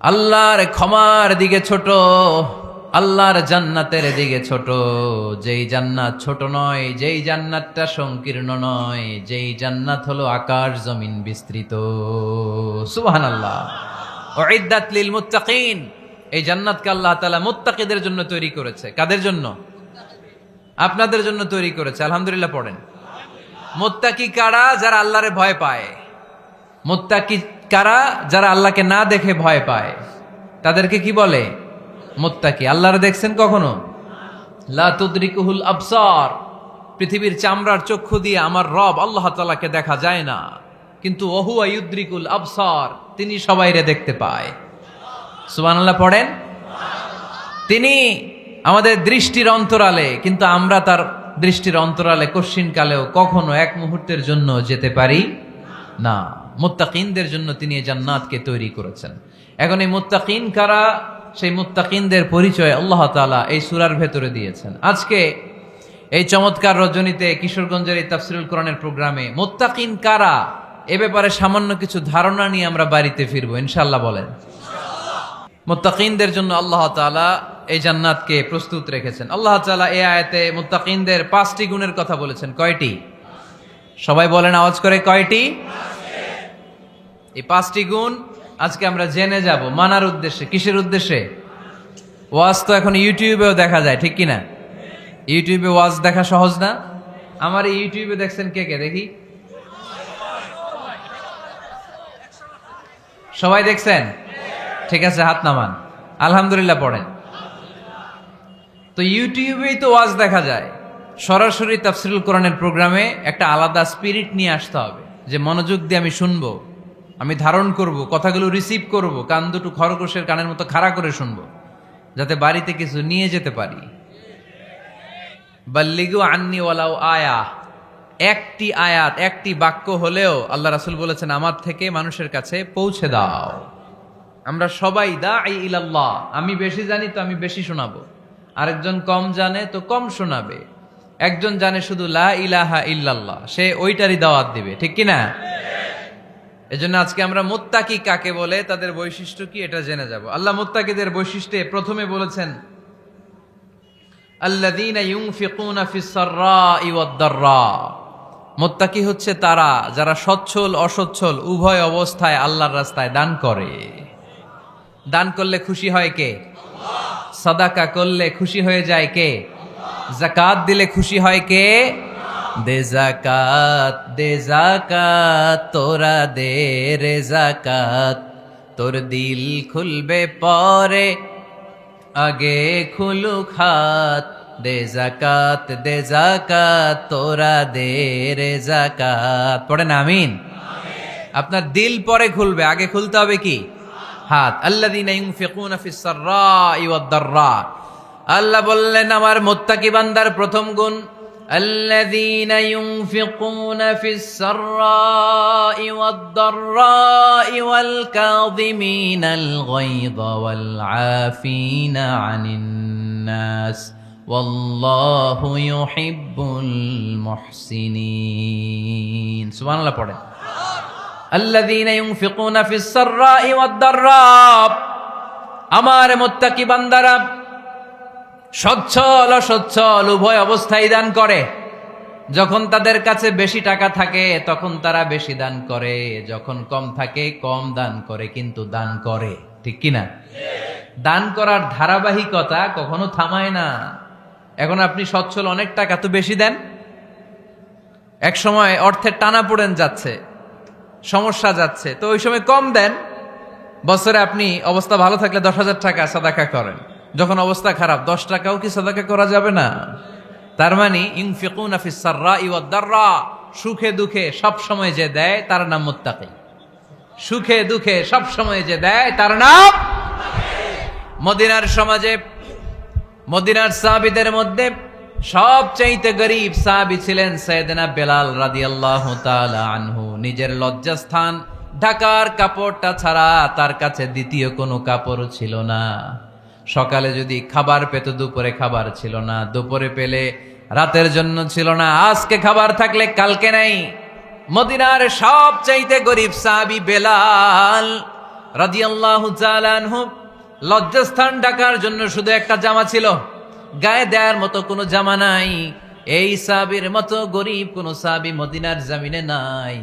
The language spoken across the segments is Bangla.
আল্লাহর ক্ষমার দিকে ছোট, আল্লাহর জান্নাতের দিকে ছোট। যেই জান্নাত ছোট নয়, যেই জান্নাতটা সংকীর্ণ নয়, যেই জান্নাত হলো আকাশ জমিন বিস্তৃত। সুবহানাল্লাহ। উইদ্দাত লিল মুত্তাকিন। এই জান্নাতকে আল্লাহ তাআলা মুত্তাকিদের জন্য তৈরি করেছে। কাদের জন্য? আপনাদের জন্য তৈরি করেছে। আলহামদুলিল্লাহ পড়েন। মুত্তাকি কারা? যারা আল্লাহরে ভয় পায়। মুত্তাকি কারা? যারা আল্লাহকে না দেখে ভয় পায়। তাদেরকে কি বলে? মুত্তাকি। আল্লাহরে দেখছেন কখনো? লা তুদরিকুহুল আবসার। পৃথিবীর চামড়ার চক্ষু দিয়ে আমার রব আল্লাহ তাআলাকে দেখা যায় না, কিন্তু ওহুয়া ইউদরিকুল আবসার, তিনি সবাইরে দেখতে পায়। সুবহানাল্লাহ পড়েন। তিনি আমাদের দৃষ্টির অন্তরালে, কিন্তু আমরা তার দৃষ্টির অন্তরালে কশ্চিনকালেও কখনো এক মুহূর্তের জন্য যেতে পারি না। মুত্তাকিনদের জন্য তিনি এই জান্নাতকে তৈরি করেছেন। এখন এই মুত্তাকিন কারা? সেই মুত্তাকিনদের পরিচয় আল্লাহ তাআলা এই সূরার ভেতরে দিয়েছেন। আজকে এই চমৎকার রজনীতে কিশোরগঞ্জের এই তাফসীরুল কোরআনের প্রোগ্রামে মুত্তাকিন কারা এ ব্যাপারে সামান্য কিছু ধারণা নিয়ে আমরা বাড়িতে ফিরবো ইনশাআল্লাহ। বলেন। মুত্তাকিনদের জন্য আল্লাহ তাআলা এই জান্নাতকে প্রস্তুত রেখেছেন। আল্লাহ তাআলা এই আয়াতে মুত্তাকিনদের 5টি গুণের কথা বলেছেন। কয়টি? সবাই বলেন আওয়াজ করে, কয়টি? এই 5টি গুণ আজকে আমরা জেনে যাব মানার উদ্দেশ্যে। কিসের উদ্দেশ্যে? ওয়াজ তো এখন ইউটিউবেও দেখা যায়, ঠিক কিনা? ইউটিউবে ওয়াজ দেখা সহজ না? আমার এই ইউটিউবে দেখছেন কে কে? দেখি সবাই দেখছেন? ঠিক আছে, হাত নামান। আলহামদুলিল্লাহ পড়েন। তো ইউটিউবেই তো ওয়াজ দেখা যায়। সরাসরি তাফসীরুল কোরআনের প্রোগ্রামে একটা আলাদা স্পিরিট নিয়ে আসতে হবে, যে মনোযোগ দিয়ে আমি শুনবো, আমি ধারণ করব, কথাগুলো রিসিভ করব, কান দুটো খরগোশের কানের মতো খাড়া করে শুনবো, যাতে বাড়িতে কিছু নিয়ে যেতে পারি। বাল্লিগু আন্নি ওয়ালাউ আয়া। একটি আয়াত, একটি বাক্য হলেও আল্লাহ রাসূল বলেছেন আমার থেকে মানুষের কাছে পৌঁছে দাও। আমরা সবাই দাঈ ইলাল্লাহ। আমি বেশি জানি তো আমি বেশি শোনাবো, আরেকজন কম জানে তো কম শোনাবে। একজন জানে শুধু লা ইলাহা ইল্লাল্লাহ, সে ওইটারই দাওয়াত দিবে, ঠিক কিনা? এজন্য আজকে আমরা মুত্তাকি কাকে বলে, তাদের বৈশিষ্ট্য কি, এটা জেনে যাব। আল্লাহ মুত্তাকিদের বৈশিষ্ট্যে প্রথমে বলেছেন আল্লাযীনা ইউনফিকুনা ফিস সাররাই ওয়াদ দাররা। মুত্তাকি হচ্ছে তারা যারা সচ্ছল অসচ্ছল উভয় অবস্থায় আল্লাহর রাস্তায় দান করে। দান করলে খুশি হয় কে? আল্লাহ। সাদাকা করলে খুশি হয়ে যায় কে? আল্লাহ। যাকাত দিলে খুশি হয় কে? দে যাকাত, দে যাকাত, তোরা দে রে যাকাত, তোর দিল খুলবে পরে আগে খুলুক হাত। দে যাকাত, দে যাকাত, তোরা দে রে যাকাত। পড়েন আমিন। আপনার দিল পরে খুলবে, আগে খুলতে হবে কি? হাত। আল্লাযীনা ইউনফিকুনা ফিস সাররাই ওয়াদ দাররা। আল্লাহ বললেন আমার মুত্তাকি বান্দার প্রথম গুণ আল্লাযীনা ইউনফিকুনা ফিস সাররাই ওয়াদ দাররাই ওয়াল কাযিমিনাল গায়যা ওয়াল আফিনা আনিন নাস ওয়াল্লাহু ইউহিব্বুল মুহসিনিন। সুবহানাল্লাহ পড়েন। আল্লাযীনা ইউনফিকুনা ফিস সাররাই ওয়াদ দাররা। আমার মুত্তাকি বান্দারা সচ্ছল অসচ্ছল উভয় অবস্থায় দান করে। যখন তাদের কাছে বেশি টাকা থাকে তখন তারা বেশি দান করে, যখন কম থাকে কম দান করে, কিন্তু দান করে, ঠিক কিনা? দান করার ধারাবাহিকতা কখনো থামায় না। এখন আপনি সচ্ছল, অনেক টাকা তো বেশি দেন, এক সময় অর্থের টানাপোড়েন যাচ্ছে, সমস্যা যাচ্ছে, তো ওই সময় কম দেন। বছরে আপনি অবস্থা ভালো থাকলে 10,000 টাকা সাদাকা করেন, যখন অবস্থা খারাপ 10 টাকাও কি সাদাকা করা যাবে না? তার মানে ইউনফিকুনা ফিস সাররাই ওয়াদ দাররা, সুখে দুঃখে সব সময় যে দেয় তার নাম মুত্তাকি। সুখে দুঃখে সব সময় যে দেয় তার নাম মদিনার সমাজে, মদিনার সাহাবীদের মধ্যে সবচাইতে গরীব সাহাবী ছিলেন সাইয়েদনা বেলাল রাদিয়াল্লাহু তাআলা আনহু। নিজের লজ্জাস্থান ঢাকার কাপড়টা ছাড়া তার কাছে দ্বিতীয় কোনো কাপড় ছিল না। সকালে যদি খাবার পেত, দুপুরে খাবার ছিল না, দুপুরে পেলে রাতের জন্য ছিল না, আজকে খাবার থাকলে কালকে নাই। মদিনার সবচাইতে গরীব সাহাবী বেলাল রাদিয়াল্লাহু তাআলা আনহু লজ্জাস্থান ঢাকার জন্য শুধু একটা জামা ছিল, গায়ে দেওয়ার মতো কোনো জামা নাই। এই সাহাবীর মতো গরিব কোন সাহাবী মদিনার জমিনে নাই।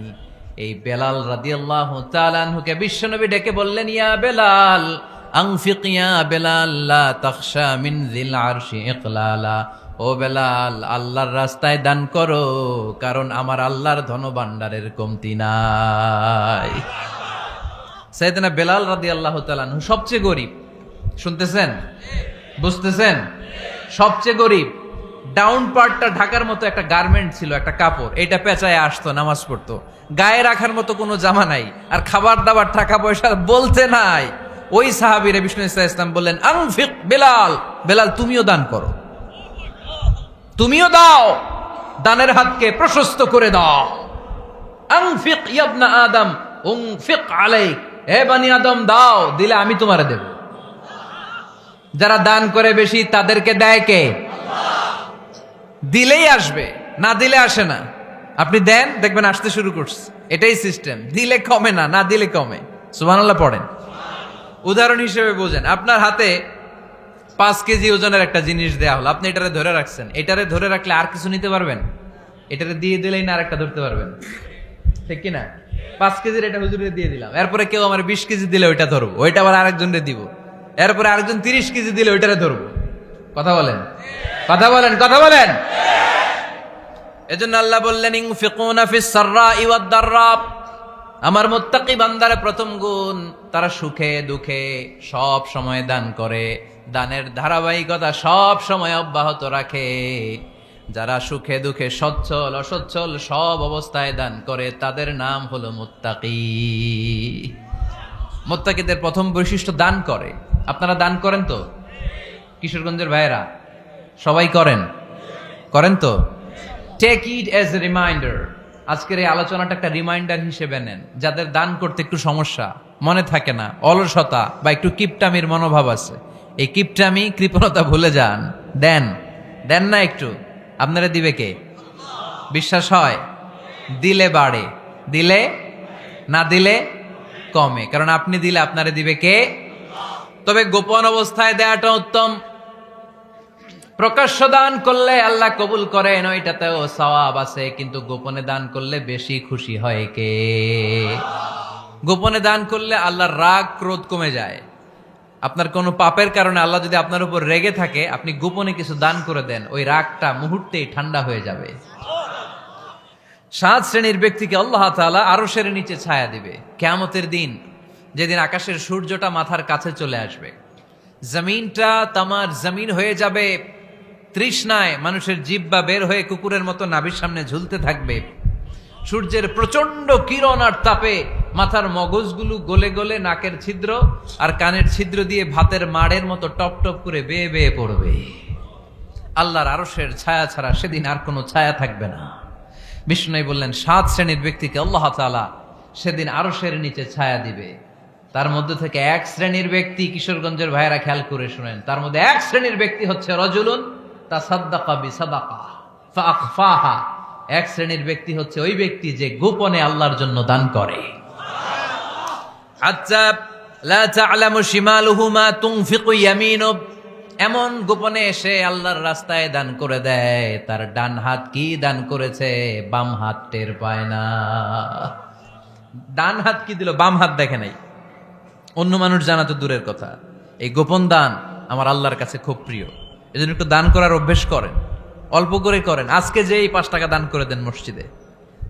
এই বেলাল রাদিয়াল্লাহু তাআলা আনহুকে বিশ্বনবী ডেকে বললেন, ইয়া বেলাল আনফিক ইয়া বেলাল লা তাখশা মিন যিল আরশি ইকলালা। ও বেলাল, আল্লাহর রাস্তায় দান করো, কারণ আমার আল্লাহর ধনভাণ্ডারের কমতি নাই। সাইয়েদনা বেলাল রাদিয়াল্লাহু তাআলা আনহু সবচেয়ে গরিব। শুনতেছেন? বুঝতেছেন? সবচেয়ে গরিব। ডাউন পার্টটা ঢাকার মতো একটা গার্মেন্ট ছিল, একটা কাপড়, এটা পেঁচায় আসতো, নামাজ পড়তো। গায়ে রাখার মতো কোনো জামা নাই, আর খাবার দাবার টাকা পয়সা বলতে নাই। ওই সাহাবীরে বিষ্ণু ইসলাম বললেন, আনফিক বেলাল, বেলাল তুমিও দান করো, তুমিও দাও, দানের হাতকে প্রশস্ত করে দাও। আনফিক ইবনা আদম উনফিক আলাইক, হে বনি আদম দাও, দিলে আমি তোমারে দেব। যারা দান করে বেশি তাদেরকে দেয় কে? দিলেই আসবে, না দিলে আসে না। আপনি দেন, দেখবেন আসতে শুরু করছে। এটাই সিস্টেম, দিলে কমে না, না দিলে কমে। সুবহানাল্লাহ পড়েন। উদাহরণ হিসেবে বোঝেন, আপনার হাতে 5 কেজি ওজনের একটা জিনিস দেয়া হলো, আপনি এটারে ধরে রাখছেন। এটারে ধরে রাখলে আর কিছু নিতে পারবেন? এটারে দিয়ে দিলেই না আরেকটা ধরতে পারবেন, ঠিক কিনা? 5 কেজির এটা হুজুরে দিয়ে দিলাম, এরপরে কেউ আমার 20 কেজি দিলে ওইটা ধরবো, ওইটা আবার আরেকজনরে দিব, এরপরে আরেকজন 30 কেজি দিলে ওইটারে ধরবো। কথা বলেন, কথা বলেন, কথা বলেন। এজন্য আল্লাহ বললেন, ইনফিকুনা ফিস সাররাই ওয়াদ দাররা। আমার মুত্তাকি বান্দার প্রথম গুণ, তারা সুখে দুঃখে সব সময় দান করে, দানের ধারাবাহিকতা সব সময় অব্যাহত রাখে। যারা সুখে দুঃখে সচ্ছল অসচ্ছল সব অবস্থায় দান করে, তাদের নাম হলো মুত্তাকি। মুত্তাকিদের প্রথম বৈশিষ্ট্য দান করে। আপনারা দান করেন তো? কিশোরগঞ্জের ভাইয়েরা সবাই করেন? করেন তো? Take it as a reminder. আজকের এই আলোচনাটা একটা রিমাইন্ডার হিসেবে নেন। যাদের দান করতে একটু সমস্যা, মনে থাকে না, অলসতা বা একটু কিপটামির মনোভাব আছে, এই কিপটামি কৃপণতা ভুলে যান, দেন। দেন না একটু, আপনারা দিবে কে? বিশ্বাস হয়? দিলে বাড়ে, দিলে না দিলে কমে, কারণ আপনি দিলে আপনারা দিবে কে? তবে গোপন অবস্থায় দেয়াটা উত্তম। প্রকাশ্য দান করলে আল্লাহ কবুল করেন, ওইটাতেও সওয়াব আছে, কিন্তু গোপনে দান করলে বেশি খুশি হয় কে? গোপনে দান করলে আল্লাহর রাগ ক্রোধ কমে যায়। আপনার কোনো পাপের কারণে আল্লাহ যদি আপনার উপর রেগে থাকে, আপনি গোপনে কিছু দান করে দেন, ওই রাগটা মুহূর্তেই ঠান্ডা হয়ে যাবে। 7 শ্রেণীর ব্যক্তিকে আল্লাহ তাআলা আরশের নিচে ছায়া দিবে কিয়ামতের দিন, যেদিন আকাশের সূর্যটা মাথার কাছে চলে আসবে, জমিনটা তামার জমিন হয়ে যাবে, তৃষ্ণায় মানুষের জিহ্বা বের হয়ে কুকুরের মতো নাভির সামনে ঝুলতে থাকবে। সূর্যের প্রচন্ড কিরণ আর তাপে মাথার মগজগুলো গলে গলে নাকের ছিদ্র আর কানের ছিদ্র দিয়ে ভাতের মাড়ের মতো টপ টপ করে বেয়ে বেয়ে পড়বে। আল্লাহর আরশের ছায়া ছাড়া সেদিন আর কোনো ছায়া থাকবে না। বিষ্ণু বললেন, 7 শ্রেণীর ব্যক্তিকে আল্লাহ তাআলা সেদিন আরশের নিচে ছায়া দিবে। তার মধ্যে থেকে 1 শ্রেণীর ব্যক্তি, কিশোরগঞ্জের ভাইয়েরা খেয়াল করে শুনেন, তার মধ্যে 1 শ্রেণীর ব্যক্তি হচ্ছে রাজুলুন তাসাদ্দাকা বিসাদাকা ফাআখফাহা। 1 শ্রেণীর ব্যক্তি হচ্ছে ওই ব্যক্তি যে গোপনে আল্লাহর জন্য দান করে। হাত্তা লা তা'লামু শিমালুহু মা তুনফিকু ইয়ামিনু। এমন গোপনে এসে আল্লাহর রাস্তায় দান করে দেয়, তার ডান হাত কি দান করেছে বাম হাত টের পায় না। ডান হাত কি দিল, বাম হাত দেখে নাই। অন্য মানুষ জানা তো দূরের কথা, এই গোপন দান আমার আল্লাহর কাছে খুব প্রিয়। এজন্য একটু দান করার অভ্যেস করেন, অল্প করে করেন। আজকে যেই 5 টাকা দান করে দেন মসজিদে,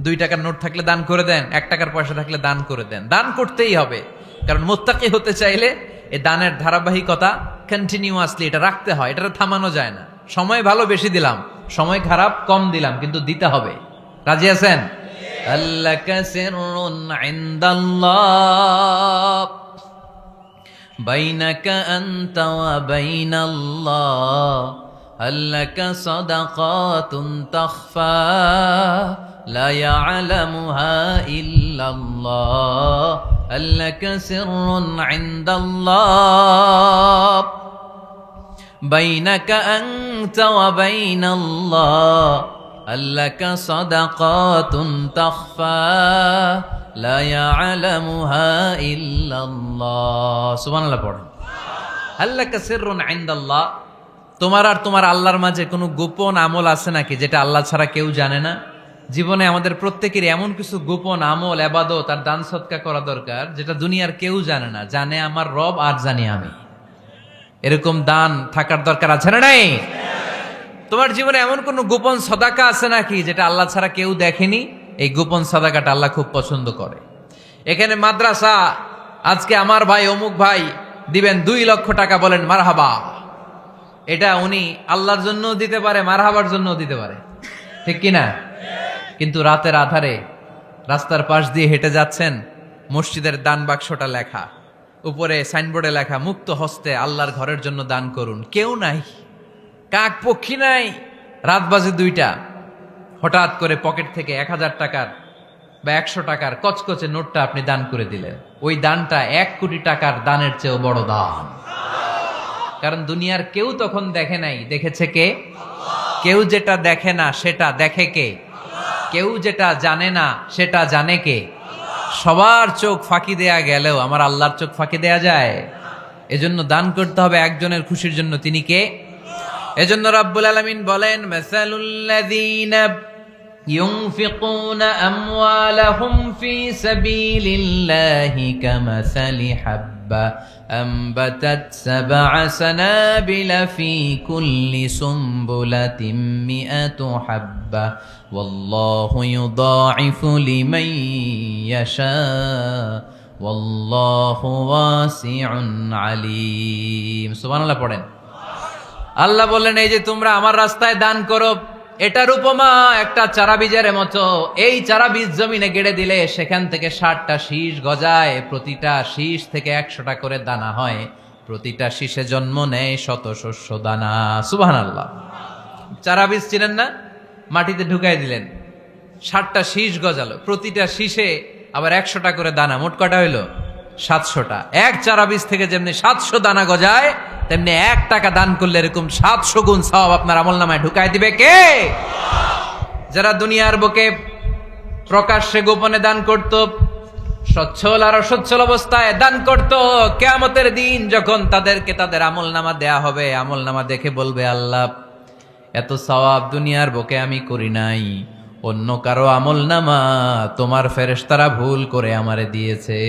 2 টাকার নোট থাকলে দান করে দেন, 1 টাকার পয়সা থাকলে দান করে দেন। দান করতেই হবে, কারণ মুত্তাকি হতে চাইলে এই দানের ধারাবাহিকতা কন্টিনিউয়াসলি এটা রাখতে হয়, এটা থামানো যায় না। সময় ভালো বেশি দিলাম, সময় খারাপ কম দিলাম, কিন্তু দিতে হবে। রাজি আছেন? আল্লাকা সিররুন ইনদাল্লাহ বাইনাকা আনতা ওয়া বাইনাল্লাহ, আল্লাকা সাদাকাতুন তাখফা লা ইয়ালামুহা ইল্লাল্লাহ, আল্লাকা সিররুন ইনদাল্লাহ বাইনাকা আনতা ওয়া বাইনাল্লাহ, আল্লাকা সাদাকাতুন তাখফা লা ইয়ালামুহা ইল্লাল্লাহ। সুবহানাল্লাহ পড়েন। হাল্লাকা সিররুন ইনদাল্লাহ, তোমার আর তোমার আল্লাহর মাঝে কোনো গোপন আমল আছে নাকি যেটা আল্লাহ ছাড়া কেউ জানে না? জীবনে আমাদের প্রত্যেকেরই এমন কিছু গোপন আমল, ইবাদত আর দান সদকা করা দরকার যেটা দুনিয়ার কেউ জানে না, জানে আমার রব আর জানি আমি। এরকম দান থাকার দরকার আছে না নাই? তোমার জীবনে এমন কোন গোপন সদাকা আছে নাকি যেটা আল্লাহ ছাড়া কেউ দেখেনি? এই গোপন সদাকাটা আল্লাহ খুব পছন্দ করে। এখানে মাদ্রাসা, আজকে আমার ভাই অমুক ভাই দিবেন 2 লক্ষ টাকা, বলেন মারহাবা। এটা উনি আল্লাহর জন্য দিতে পারে, মারহাবার জন্য দিতে পারে, ঠিক কিনা? কিন্তু রাতের আধারে রাস্তার পাশ দিয়ে হেঁটে যাচ্ছেন, মসজিদের দান বাক্সটা লেখা, উপরে সাইনবোর্ডে লেখা মুক্ত হস্তে আল্লাহর ঘরের জন্য দান করুন। কেউ নাই, কাক পক্ষী নাই, রাত বাজে 2টা, হঠাৎ করে পকেট থেকে 1000 টাকার বা 100 টাকার কচকচে নোটটা আপনি দান করে দিলেন। ওই দানটা 1 কোটি টাকার দানের চেয়েও বড় দান। কারণ দুনিয়ার কেউ তখন দেখে নাই, দেখেছে কে? কেউ যেটা দেখে না সেটা দেখে কে? কেউ যেটা জানে না সেটা জানে কে? সবার চোখ ফাঁকি দেয়া গেলেও আমার আল্লাহর চোখ ফাঁকি দেয়া যায়? এজন্য দান করতে হবে একজনের খুশির জন্য, তিনি কে? এজন্য রাব্বুল আলামিন বলেন, মাসালুল্লাযীনা ইউনফিকুনা আমওয়ালাহুম ফি সাবিলিল্লাহি কামাসালি হাব্বা আম্বাতাত সাবআ সানাবিলা ফি কুল্লি সুমবুলাতিন মিআতু হাব্বা ওয়াল্লাহু ইউদাঈফু লিমান ইয়াশা ওয়াল্লাহু ওয়াসিউন আলীম। সুবহানাল্লাহ পড়েন। আল্লাহ বললেন, এই যে তোমরা আমার রাস্তায় দান করো, এটার উপমা একটা চারা বীজের মতো। এই চারা বীজ জমিনে গেড়ে দিলে সেখান থেকে 60টা শীষ গজায়, প্রতিটা শীষ থেকে 100টা করে দানা হয়, প্রতিটা শীষে জন্ম নেয় শত শস্য দানা। সুবহানাল্লাহ। চারা বীজ চিনেন না? মাটিতে ঢুকাই দিলেন, 60টা শীষ গজালো, প্রতিটা শীষে আবার 100টা করে দানা, মোট কটা হইলো? 700টা। এক চারা বীজ থেকে যেমনি 700 দানা গজায়, তেমনি 1 টাকা দান করলে এরকম 700 গুণ সওয়াব আপনার আমলনামায় ঢুকাই দিবে কে? যারা দুনিয়ার বুকে প্রকাশ্যে গোপনে দান করত, সচ্ছল আর অসচ্ছল অবস্থায় দান করত, কিয়ামতের দিন যখন তাদেরকে তাদের আমলনামা দেয়া হবে, আমলনামা দেখে বলবে, আল্লাহ এত সওয়াব দুনিয়ার বুকে আমি করি নাই, অন্য কারো আমলনামা তোমার ফেরেশতারা ভুল করে আমারে দিয়েছে।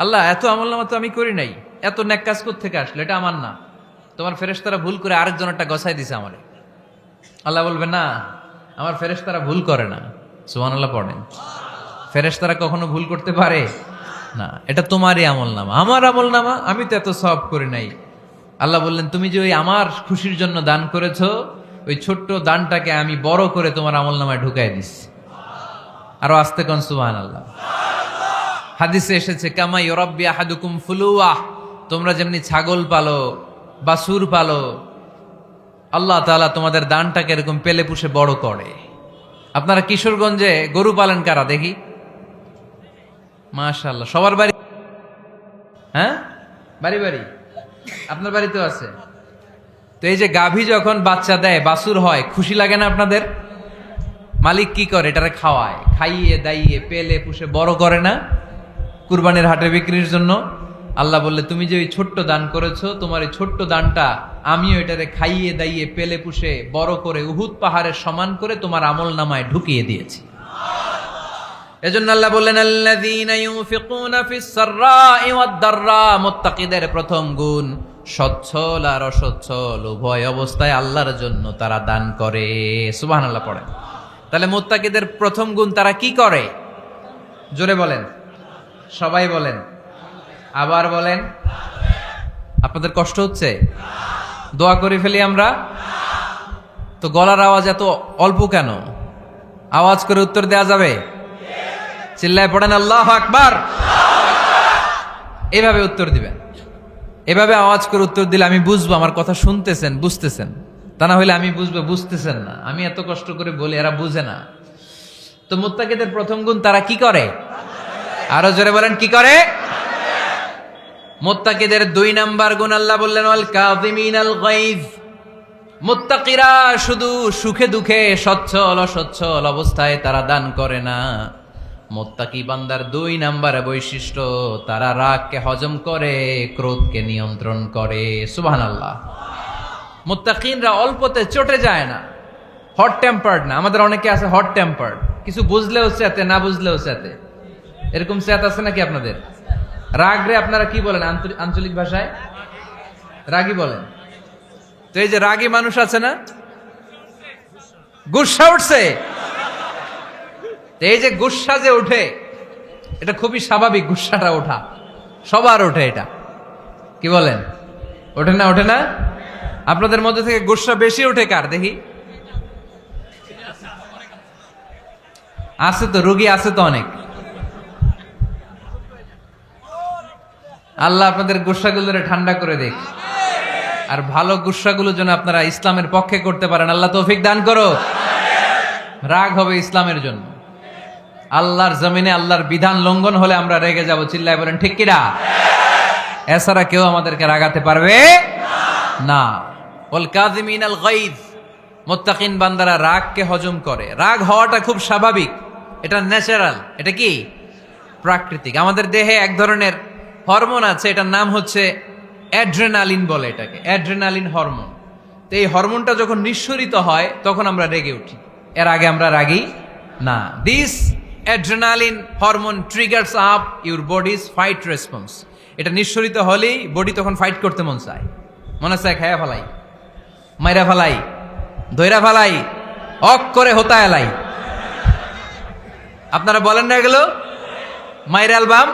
আল্লাহ এত আমলনামা তো আমি করি নাই, এত নেক কাজ থেকে আসলো, এটা আমার না, তোমার ফেরেশতারা ভুল করে আরেকজনেরটা গছাই দিছে আমারে। আল্লাহ বলবে, না, আমার ফেরেশতারা ভুল করে না। সুবহানাল্লাহ পড়েন। ফেরেশতারা কখনো ভুল করতে পারে না, এটা তোমারই আমলনামা, আমার আমলনামা, আমি তো এত সওয়াব করি নাই। আল্লাহ বললেন, তুমি যে ওই আমার খুশির জন্য দান করেছো, ওই ছোট্ট দানটাকে আমি বড় করে তোমার আমলনামায় ঢুকাই দিচ্ছি। আরো আস্তে কোন সুবহানাল্লাহ। হাদিসে এসেছে, কামা ইউরাব্বি আহাদুকুম ফুলুয়া, তোমরা যেমনি ছাগল পালো, বাছুর পালো, আল্লাহ তাআলা তোমাদের দানটাকে এরকম পেলে পুষে বড় করে। আপনারা কিশোরগঞ্জে গরু পালেন কারা দেখি? মাশাআল্লাহ, সবার বাড়ি? হ্যাঁ, বাড়ি বাড়ি। আপনার বাড়িতেও আছে? তো এই যে গাভী যখন বাচ্চা দেয়, বাছুর হয়, খুশি লাগে না আপনাদের? মালিক কি করে? এটারে খাওয়ায়, খাইয়ে দাইয়ে পেলে পুষে বড় করে না, কুরবানির হাটে বিক্রির জন্য। আল্লাহ বললে, তুমি যে ওই ছোট্ট দান করেছো, তোমার এই ছোট্ট দানটা আমিও এটারে খাইয়ে দাইয়ে পেলে পুষে বড় করে উহুদ পাহাড়ের সমান করে তোমার আমলনামায় ঢুকিয়ে দিয়েছি। এজন্য আল্লাহ বললেন, আল্লাযীনা ইউনফিকুনা ফিস সাররাই ওয়াদ দাররা, মুত্তাকিদের প্রথম গুণ সচ্ছল আর অসচ্ছল উভয় অবস্থায় আল্লাহর জন্য তারা দান করে। সুবহানাল্লাহ পড়েন। তাহলে মুত্তাকিদের প্রথম গুণ, তারা কি করে? জোরে বলেন, সবাই বলেন, আবার বলেন। আপনাদের কষ্ট হচ্ছে? দোয়া করে ফেলি আমরা তো। গলার আওয়াজ এত অল্প কেন? আওয়াজ করে উত্তর দেয়া যাবে? চিল্লায় পড়েন আল্লাহু আকবার। এভাবে উত্তর দিবেন, এভাবে আওয়াজ করে উত্তর দিলে আমি বুঝবো আমার কথা শুনতেছেন, বুঝতেছেন। তা না হলে আমি বুঝবো বুঝতেছেন না, আমি এত কষ্ট করে বলি, এরা বুঝে না। তো মুত্তাকিদের প্রথম গুণ, তারা কি করে? আরো জোরে বলেন, কি করে? মুত্তাকিদের 2 নাম্বার গুণ আল্লাহ বললেন, ওয়াল কাযিমিনাল গায়জ। মুত্তাকিরা শুধু সুখে দুঃখে, সচ্ছল অসচ্ছল অবস্থায় তারা দান করে না, মুত্তাকি বান্দার 2 নাম্বার বৈশিষ্ট্য, তারা রাগকে হজম করে, ক্রোধকে নিয়ন্ত্রণ করে। সুবহানাল্লাহ। মুত্তাকিনরা অল্পতে চটে যায় না, হট টেম্পার্ড না। আমাদের অনেকে আছে হট টেম্পার্ড, কিছু বুঝলেও চেতে, না বুঝলেও চেতে। এরকম চেত আছে নাকি আপনাদের? রাগরে আপনারা কি বলেন আঞ্চলিক ভাষায়? রাগী বলেন। তো এই যে রাগী মানুষ আছে না, গুসা উঠছে, এই যে গুসা যে উঠে, এটা খুবই স্বাভাবিক। গুসাটা ওঠা সবার ওঠে, এটা কি বলেন? ওঠে না? ওঠে না? আপনাদের মধ্যে থেকে গুসা বেশি ওঠে কার দেখি? আছে তো, রোগী আছে তো অনেক। আল্লাহ আপনাদের গুসাগুলোরে ঠান্ডা করে দেখ, আর ভালো গুসাগুলো যেন আপনারা ইসলামের পক্ষে করতে পারেন। আল্লাহ তৌফিক দান করো। রাগ হবে ইসলামের জন্য। আল্লাহর জমিনে আল্লাহর বিধান লঙ্ঘন হলে আমরা রেগে যাব। চিল্লায় বলেন ঠিক কিনা? এছাড়া কেউ আমাদেরকে রাগাতে পারবে না। ওয়াল কাযিমিনাল গায়জ, মুত্তাকিন বান্দারা রাগকে হজম করে। রাগ হওয়াটা খুব স্বাভাবিক, এটা ন্যাচারাল, এটা কি প্রাকৃতিক। আমাদের দেহে এক ধরনের হরমোন আছে, এটার নাম হচ্ছে অ্যাড্রেনালিন বলে এটাকে, অ্যাড্রেনালিন হরমোন। তো এই হরমোনটা যখন নিঃসরিত হয় তখন আমরা রেগে উঠি, এর আগে আমরা রাগি না। This adrenaline hormone triggers up your bodies fight response. এটা নিঃসরিত হলেই বডি তখন ফাইট করতে মন চায়, মনে চায় খায়া ফেলাই, মাইরা ফেলাই, দইরা ফেলাই, অক করে হোতা এলাই। আপনারা বলেন না এগুলো? মাইরা অ্যালবাম,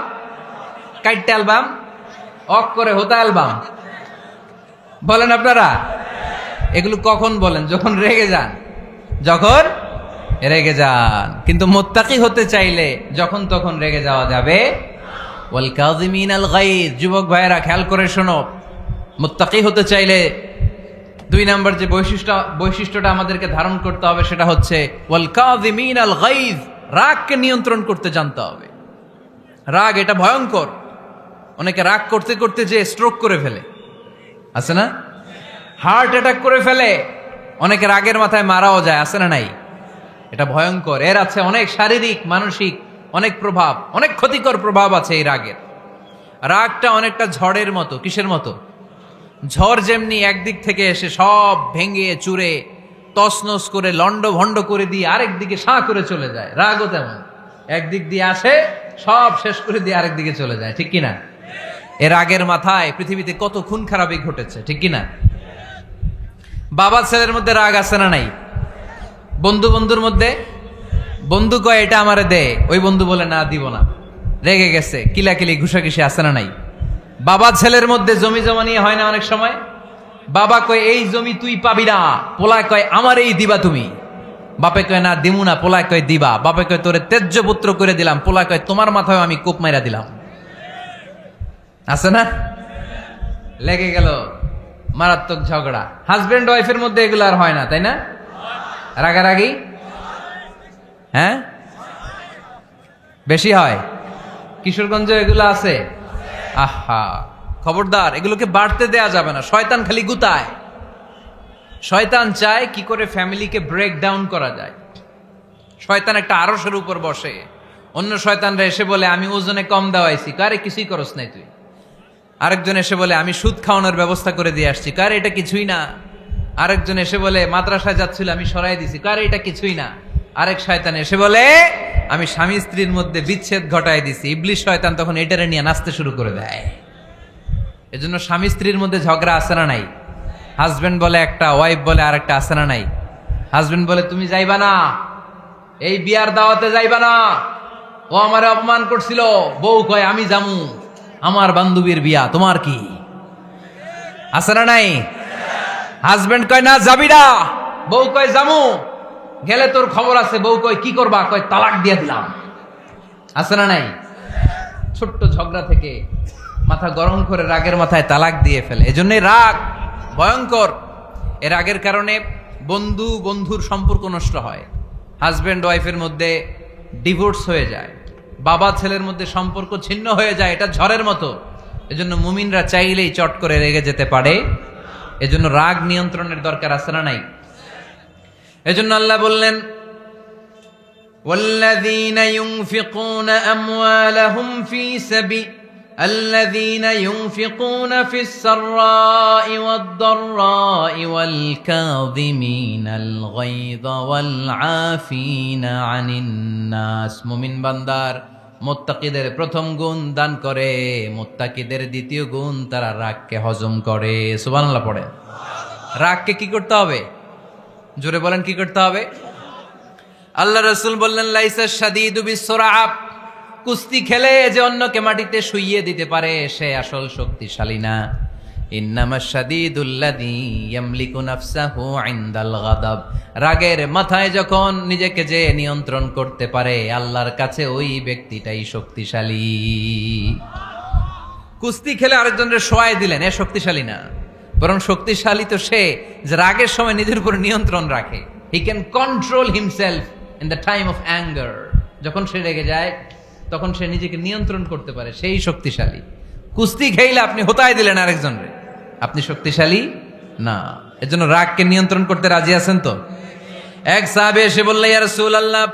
কাইটটা অ্যালবাম, অক করে হোতা অ্যালবাম বলেন আপনারা? এগুলো কখন বলেন? যখন রেগে যান, যখন রেগে যান। কিন্তু মুত্তাকি হতে চাইলে যখন তখন রেগে যাওয়া যাবে। ওয়াল কাযিমিনাল গায়জ, যুবক ভাইয়েরা খেয়াল করে শোনো, মুত্তাকি হতে চাইলে 2 নাম্বার যে বৈশিষ্ট্যটা আমাদেরকে ধারণ করতে হবে সেটা হচ্ছে ওয়াল কাযিমিনাল গায়জ, রাগকে নিয়ন্ত্রণ করতে জানতে হবে। রাগ এটা ভয়ঙ্কর। অনেকে রাগ করতে করতে যে স্ট্রোক করে ফেলে, আছে না? হার্ট অ্যাটাক করে ফেলে। অনেকে রাগের মাথায় মারাও যায়, আছে না নাই? এটা ভয়ঙ্কর। এর আছে অনেক শারীরিক, মানসিক অনেক প্রভাব, অনেক ক্ষতিকর প্রভাব আছে এই রাগের। রাগটা অনেকটা ঝড়ের মতো। কিসের মতো? ঝড় যেমনি একদিক থেকে এসে সব ভেঙে চুরে তছনছ করে লন্ড ভন্ড করে দিয়ে আরেক দিকে সাঁ করে চলে যায়, রাগও তেমন। একদিক দিয়ে আসে, সব শেষ করে দিয়ে আরেক দিকে চলে যায়, ঠিক কিনা? এর রাগের মাথায় পৃথিবীতে কত খুন খারাপি ঘটেছে, ঠিক কিনা? বাবা ছেলের মধ্যে রাগ আছে না নাই? বন্ধু বন্ধুর মধ্যে, বন্ধু কয় এটা আমারে দে, ওই বন্ধু বলে না দিব না, রেগে গেছে, কিলাকিলি ঘুষাঘুষি আছে না নাই? বাবা ছেলের মধ্যে জমি জমা নিয়ে হয় না অনেক সময়? বাবা কয় এই জমি তুই পাবি না, পোলায় কয় আমার এই দিবা তুমি। বাপে কয় না দিমু না, পোলায় কয় দিবা। বাপে কয় তোরে তেজ্য পুত্র করে দিলাম, পোলায় কয় তোমার মাথায় আমি কোপ মাইরা দিলাম। আছে না? লেগে গেল, মারাত্মক ঝগড়া। হাজবেন্ড ওয়াইফের মধ্যে এগুলো আর হয় না, তাই না? রাগারাগি হ্যাঁ বেশি হয়। কিশোরগঞ্জে এগুলো আছে। আহা, খবরদার, এগুলোকে বাড়তে দেয়া যাবে না। শয়তান খালি গুতায়। শয়তান চায় কি করে ফ্যামিলিকে ব্রেক ডাউন করা যায়। শয়তান একটা আরশের উপর বসে, অন্য শয়তানরা এসে বলে আমি ওজনে কম দেওয়াইছি, কারে কিছুই করস নাই তুই। আরেকজন এসে বলে আমি সুদ খাওয়ানোর ব্যবস্থা করে দিয়ে আসছি, কারে এটা কিছুই না। আরেকজন এসে বলে মাদ্রাসায় যাচ্ছিল আমি সরাই দিছি, কারে এটা কিছুই না। আরেক শয়তান এসে বলে আমি স্বামী স্ত্রীর মধ্যে বিচ্ছেদ ঘটায় দিছি। ইবলিশ শয়তান তখন এটারে নিয়ে নাচতে শুরু করে দেয়। এজন্য স্বামী স্ত্রীর মধ্যে ঝগড়া আছে না নাই? হাজবেন্ড বলে একটা, ওয়াইফ বলে আরেকটা, আছে না নাই? হাজবেন্ড বলে তুমি যাইবা না, এই বিয়ার দাওয়াতে যাইবা না, ও আমারে অপমান করছিল। বউ কয় আমি জামু, আমার বান্ধবীর বিয়া, তোমার কি? আছে না নাই? হাজবেন্ড কয় না যাবি না, বউ কয় জামু, গেলে তোর খবর আছে। বউ কয় কি করবা? কয় তালাক দিয়ে দিলাম। আছে না নাই? ছোট্ট ঝগড়া থেকে মাথা গরম করে রাগের মাথায় তালাক দিয়ে ফেলে। এজন্যই রাগ ভয়ঙ্কর। এর রাগের কারণে বন্ধু বন্ধুর সম্পর্ক নষ্ট হয়, হাজবেন্ড ওয়াইফের মধ্যে ডিভোর্স হয়ে যায়, বাবা ছেলের মধ্যে সম্পর্ক ছিন্ন হয়ে যায়। এটা ঝড়ের মতো। এজন্য মুমিনরা চাইলেই চট করে রেগে যেতে পারে। এজন্য রাগ নিয়ন্ত্রণের দরকার আছে না নাই? এজন্য আল্লাহ বললেন والذين ينفقون أموالهم في سبيل الذين ينفقون في السراء والضراء والكاظمين الغيظ والعافين عن الناس মুমিন বান্দার মুত্তাকিদের প্রথম গুণ দান করে, মুত্তাকিদের দ্বিতীয় গুণ তারা রাগকে হজম করে। সুবহানাল্লাহ পড়ে। রাগকে কি করতে হবে? জোরে বলেন, কি করতে হবে? আল্লাহ রাসূল বললেন, লাইসা শাদীদু বিসসুরআ, কুস্তি খেলে যে অন্যকে মাটিতে শুইয়ে দিতে পারে সে আসল শক্তিশালী না। ইন্নামাশ শাদীদুল্লাযী ইয়ামলিকু নাফসাহু ইনদাল গাদাব, রাগের মাথায় যখন নিজেকে যে নিয়ন্ত্রণ করতে পারে আল্লাহর কাছে ওই ব্যক্তিটাই শক্তিশালী। কুস্তি খেলে আরেকজনের শোয়াই দিলেন, এ শক্তিশালী না, বরং শক্তিশালী তো সে যে রাগের সময় নিজের উপর নিয়ন্ত্রণ রাখে। He can control himself in the time of anger. যখন সে রেগে যায় তখন সে নিজেকে নিয়ন্ত্রণ করতে পারে, সেই শক্তিশালী। কুস্তি খেইলে আপনি হোতায় দিলেন আরেকজনরে, আপনি শক্তিশালী না। এজন্য রাগকে নিয়ন্ত্রণ করতে রাজি আছেন তো? এক সাহাবী এসে বলল, ইয়া রাসূলুল্লাহ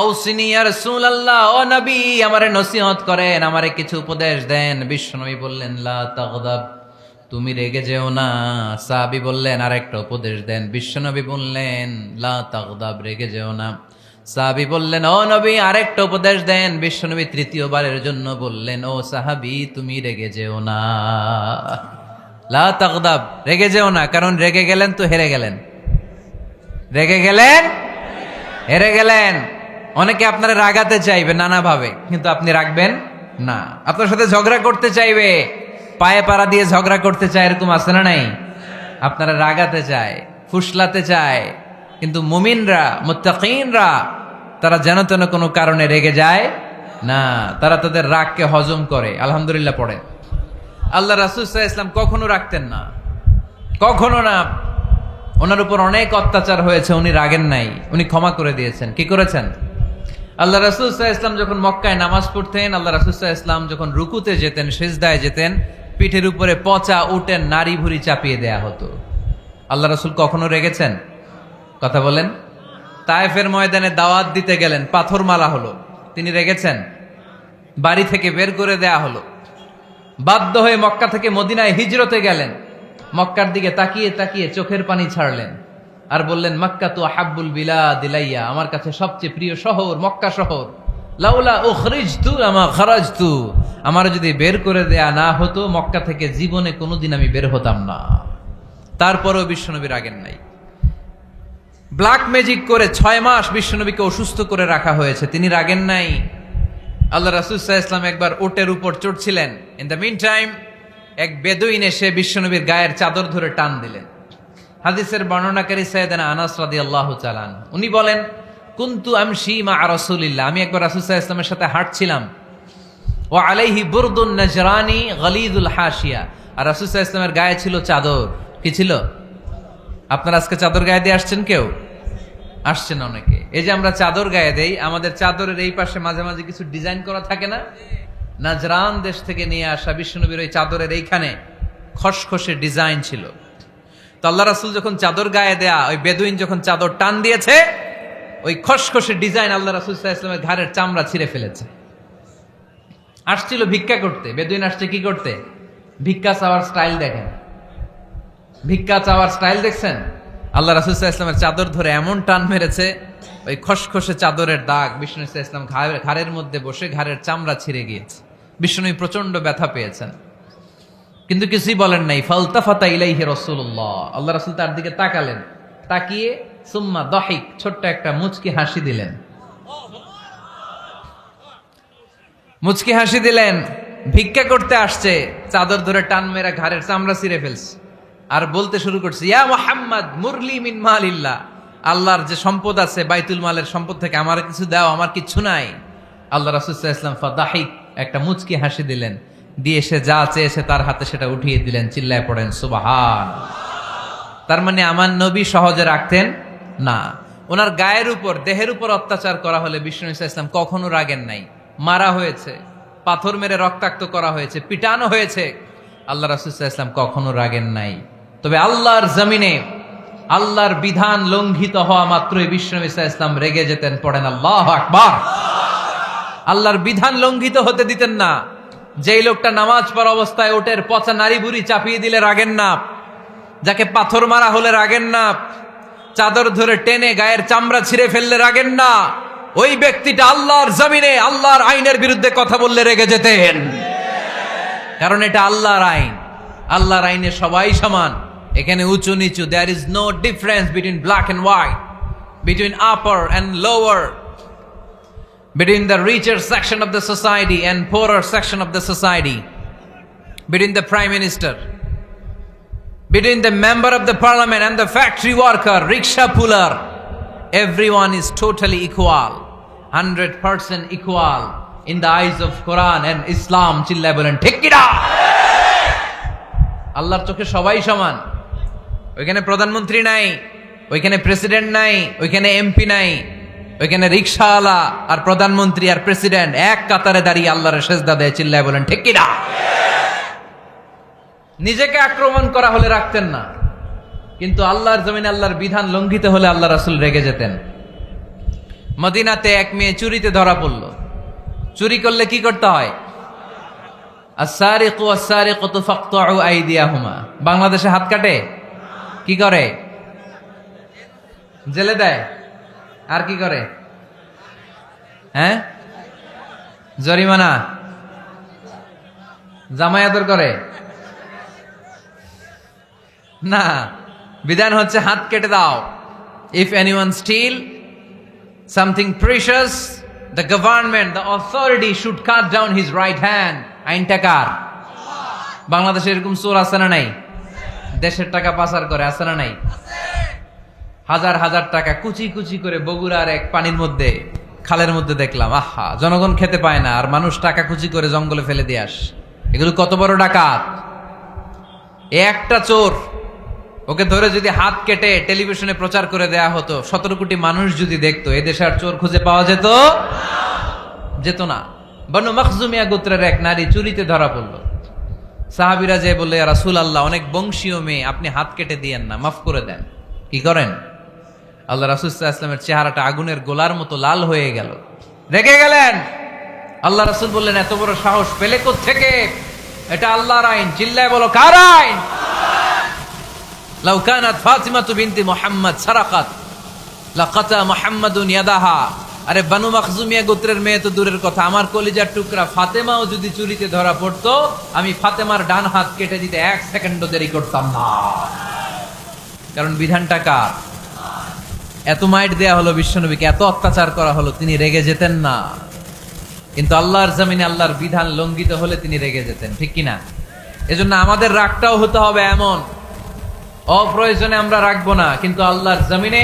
আউসিনি, ইয়া রাসূলুল্লাহ, ও নবী আমারে নসিহত করেন, আমারে কিছু উপদেশ দেন। বিশ্বনবী বললেন, লা তাগদাব, তুমি রেগে যেও না। সাহাবী বললেন, আরেকটা উপদেশ দেন। বিশ্বনবী বললেন, লা তাগদাব, রেগে যেও না। সাহাবী বললেন, ও নবী আরেকটা উপদেশ দেন। বিশ্বনবী তৃতীয়বারের জন্য বললেন, ও সাহাবী তুমি রেগে যেও না, লা তাগদাব, রেগে যেও না। কারণ রেগে গেলেন তো হেরে গেলেন, রেগে গেলেন হেরে গেলেন। অনেকে আপনারা রাগাতে চাইবে নানাভাবে, কিন্তু আপনি রাখবেন না। আপনার সাথে ঝগড়া করতে চাইবে, পায়ে পাড়া দিয়ে ঝগড়া করতে চায়, এরকম আছে না নাই? আপনারা রাগাতে চায়, ফুসলাতে চায়, কিন্তু মুমিনরা, মুত্তাকিনরা তারা যেন তেন কোনো কারণে রেগে যায় না, তারা তাদের রাগকে হজম করে। আলহামদুলিল্লাহ পড়ে। আল্লাহ রাসূল সাল্লাল্লাহু আলাইহি ওয়াসাল্লাম কখনো রাখতেন না, কখনো না। ওনার উপর অনেক অত্যাচার হয়েছে, উনি রাগেন নাই, উনি ক্ষমা করে দিয়েছেন। কি করেছেন? আল্লাহ রাসূল সাল্লাল্লাহু আলাইহি ওয়াসাল্লাম যখন মক্কায় নামাজ পড়তেন, আল্লাহ রাসূল সাল্লাল্লাহু আলাইহি ওয়াসাল্লাম যখন রুকুতে যেতেন, সিজদায় যেতেন, পিঠের উপরে পচা উটের নাড়ি ভুঁড়ি চাপিয়ে দেয়া হতো। আল্লাহ রাসূল কখনো রেগেছেন? কথা বলেন। তায়েফের ময়দানে দাওয়াত দিতে গেলেন, পাথর মারা হলো, তিনি রেগেছেন? বাড়ি থেকে বের করে দেয়া হলো, বাধ্য হয়ে মক্কা থেকে মদিনায় হিজরতে গেলেন। মক্কার দিকে তাকিয়ে তাকিয়ে চোখের পানি ছাড়লেন আর বললেন, মক্কা তু আহাব্বুল বিলাদ ইলাইয়া, আমার কাছে সবচেয়ে প্রিয় শহর মক্কা শহর। লাউলা উখরিজতু আমা খারাজতু, আমার যদি বের করে দেয়া না হতো মক্কা থেকে জীবনে কোনোদিন আমি বের হতাম না। তারপরেও বিশ্বনবী রাগেন নাই। ব্ল্যাক ম্যাজিক করে 6 মাস বিশ্বনবীকে অসুস্থ করে রাখা হয়েছে, তিনি রাগেন নাই। আল্লাহ রাসূল সাল্লাল্লাহু আলাইহি ওয়াসাল্লাম একবার উটের উপর চড়ছিলেন। ইন দ্য মিন টাইম এক বেদুইন এসে বিশ্বনবীর গায়ের চাদর ধরে টান দিলেন। হাদিসের বর্ণনাকারী সাইয়েদনা আনাস রাদিয়াল্লাহু তাআলা উনি বলেন, কুনতু আমশি মা রাসূলিল্লাহ, আমি একবার রাসূল সাল্লাল্লাহু আলাইহি ওয়াসাল্লামের সাথে হাঁটছিলাম। ওয়া আলাইহি বুরদুন নাজরানি গলিদুল হাশিয়া, আর রাসূল সাল্লাল্লাহু আলাইহি ওয়াসাল্লামের গায়ে ছিল চাদর। কি ছিল? আপনারা আজকে চাদর গায়ে দিয়ে আসছেন? কেউ আসছেন? অনেকে। এই যে আমরা চাদর গায়ে দেই, আমাদের চাদরের এই পাশে মাঝে মাঝে কিছু ডিজাইন করা থাকে না? নাজরান দেশ থেকে নিয়ে আসা বিশ্বনবীর ওই চাদরের এইখানে খসখসে ডিজাইন ছিল। তো আল্লাহ রাসূল যখন চাদর গায়ে দেয়া, ওই বেদুইন যখন চাদর টান দিয়েছে, ওই খসখসে ডিজাইন আল্লাহ রাসূল সাল্লাল্লাহু আলাইহি ওয়াসাল্লামের ঘাড়ের চামড়া ছিঁড়ে ফেলেছে। আসছিল ভিক্ষা করতে। বেদুইন আসছে কি করতে? ভিক্ষা চাওয়ার স্টাইল দেখেন, ভিক্ষা চাওয়ার স্টাইল দেখছেন? আল্লাহ রাসূল সাল্লাল্লাহু আলাইহি ওয়াসাল্লামের চাদর ধরে এমন টান মেরেছে, ওই খসখসে চাদরের দাগ বিষ্ণু সাল্লাল্লাহু আলাইহি ওয়াসাল্লাম ঘাড়ের মধ্যে বসে ঘাড়ের চামড়া ছিঁড়ে গিয়েছে। বিষ্ণু প্রচন্ড ব্যথা পেয়েছেন, কিন্তু কিছুই বলেন নাই। ফালতাফাতা ইলাইহি রাসূলুল্লাহ, আল্লাহ রাসূল তার দিকে তাকালেন, তাকিয়ে সুম্মা দাহিক, ছোট্ট একটা মুচকি হাসি দিলেন। মুচকি হাসি দিলেন। ভিক্ষা করতে আসছে, চাদর ধরে টান মেরা ঘাড়ের চামড়া ছিঁড়ে ফেলছে, আর বলতে শুরু করছে, ইয়া মুহাম্মদ মুরলি মিন মালিল্লাহ, আল্লাহর যে সম্পদ আছে বাইতুল মালের সম্পদ থেকে আমার কিছু দাও, আমার কিচ্ছু নাই। আল্লাহ রাসূল সাল্লাল্লাহু আলাইহি ওয়াসাল্লাম ফাদাহিক, একটা মুচকি হাসি দিলেন, দিয়ে সে যা চেয়েছে তার হাতে সেটা উঠিয়ে দিলেন। চিল্লায় পড়েন সুবহান। তার মানে আমার নবী সহজে রাখতেন না। ওনার গায়ের উপর, দেহের উপর অত্যাচার করা হলে বিষ্ণু সাল্লাল্লাহু আলাইহি ওয়াসাল্লাম কখনো রাগেন নাই। মারা হয়েছে, পাথর মেরে রক্তাক্ত করা হয়েছে, পিটানো হয়েছে, আল্লাহ রাসূল সাল্লাল্লাহু আলাইহি ওয়াসাল্লাম কখনো রাগেন নাই। তবে আল্লাহর জমিনে আল্লাহর বিধান লঙ্ঘিত হওয়া মাত্রই বিশ্বনবী সাল্লাল্লাহু আলাইহি ওয়াসাল্লাম রেগে যেতেন। পড়েন আল্লাহু আকবার। আল্লাহর বিধান লঙ্ঘিত হতে দিতেন না। যেই লোকটা নামাজ পড়া অবস্থায় ওটের পচা নারী বুড়ি চাপিয়ে দিলে রাগেন না, যাকে পাথর মারা হলে রাগেন না, চাদর ধরে টেনে গায়ের চামড়া ছিঁড়ে ফেললে রাগেন না, ওই ব্যক্তিটা আল্লাহর জমিনে আল্লাহর আইনের বিরুদ্ধে কথা বললে রেগে যেতেন। কারণ এটা আল্লাহর আইন। আল্লাহর আইনে সবাই সমান। এখানে উঁচু নিচু, there is no difference between black and white, between upper and lower, between the richer section of the society and poorer section of the society, between the prime minister, between the member of the parliament and the factory worker, rickshaw puller. Everyone is totally equal, 100% equal in the eyes of Quran and Islam. চিল্লায় বলেন ঠিক কি না? আল্লাহর চোখে সবাই সমান। ওইখানে প্রধানমন্ত্রী নাই, ওইখানে প্রেসিডেন্ট নাই, ওইখানে এমপি নাই, ওইখানে রিকশাওয়ালা আর প্রধানমন্ত্রী আর প্রেসিডেন্ট এক কাতারে দাঁড়িয়ে আল্লাহর সেজদা দেয়। চিল্লায় বলেন ঠিক কি না? নিজেকে আক্রমণ করা হলে রাখতেন না, কিন্তু আল্লাহর জমিনে আল্লাহর বিধান লঙ্ঘিত হলে আল্লাহ রাসূল রেগে যেতেন। মদিনাতে এক মেয়ে চুরিতে ধরা পড়ল। চুরি করলে কি করতে হয়? আস-সারিকু ওয়াস-সারিকাতু ফাকতাউ আইদিয়াহুমা। বাংলাদেশে হাত কাটে, কি করে? জেলে দেয়। আর কি করে? হ্যাঁ, জরিমানা, জামাই আদর করে না। বিধান হচ্ছে হাত কেটে দাও। If anyone steal something precious, the government, the authority should cut down his right hand. আইনটা কার? বাংলাদেশে এরকম চোর আছে না নাই? দেশের টাকা পাচার করে, আছে না নাই? হাজার হাজার টাকা কুচি কুচি করে বগুড়ার এক পানির মধ্যে, খালের মধ্যে দেখলাম। আহা, জনগণ খেতে পায় না আর মানুষ টাকা কুচি করে জঙ্গলে ফেলে দিয়ে আস। এগুলো কত বড় ডাকাত! একটা চোর, ওকে ধরে যদি হাত কেটে টেলিভিশনে প্রচার করে দেয়া হতো, 17 কোটি মানুষ যদি দেখতো, এদেশে আর চোর খুঁজে পাওয়া যেত না। বনু মখজুমিয়া গোত্রের এক নারী চুরিতে ধরা পড়ল। সাহাবীরা যে বললে, ইয়া রাসূলুল্লাহ, অনেক বংশীয় মেয়ে, আপনি হাত কেটে দিয়েন না, মাফ করে দেন। কি করেন? আল্লাহ রাসূল সাল্লাল্লাহু আলাইহি ওয়াসাল্লামের চেহারাটা আগুনের গোলার মতো লাল হয়ে গেল, রেগে গেলেন। আল্লাহ রাসূল বললেন, এত বড় সাহস পেলে কোত্থেকে? এটা আল্লাহর আইন। চিল্লায় বলো, কার আইন? লাউ কানাত ফাতিমাতু বিনতি মুহাম্মদ সারাকাত লাকাতা মুহাম্মাদুন ইয়াদাহা। আরে বনু মখজুমিয়া গোত্রের মেয়ে তো দূরের কথা, আমার কলিজার টুকরা ফাতেমাও যদি চুরিতে ধরা পড়তো, আমি ফাতেমার ডান হাত কেটে দিতে 1 সেকেন্ডও দেরি করতাম না। কারণ বিধানটা কার? এত মাইট দেয়া হলো বিশ্বনবীকে, এত অত্যাচার করা হলো, তিনি রেগে যেতেন না। কিন্তু আল্লাহর জমিনে আল্লাহর বিধান লঙ্ঘিত হলে তিনি রেগে যেতেন, ঠিক কিনা? এজন্য আমাদের রাগটাও হতে হবে এমন, অপ্রয়োজনে আমরা রাখবো না। কিন্তু আল্লাহর জমিনে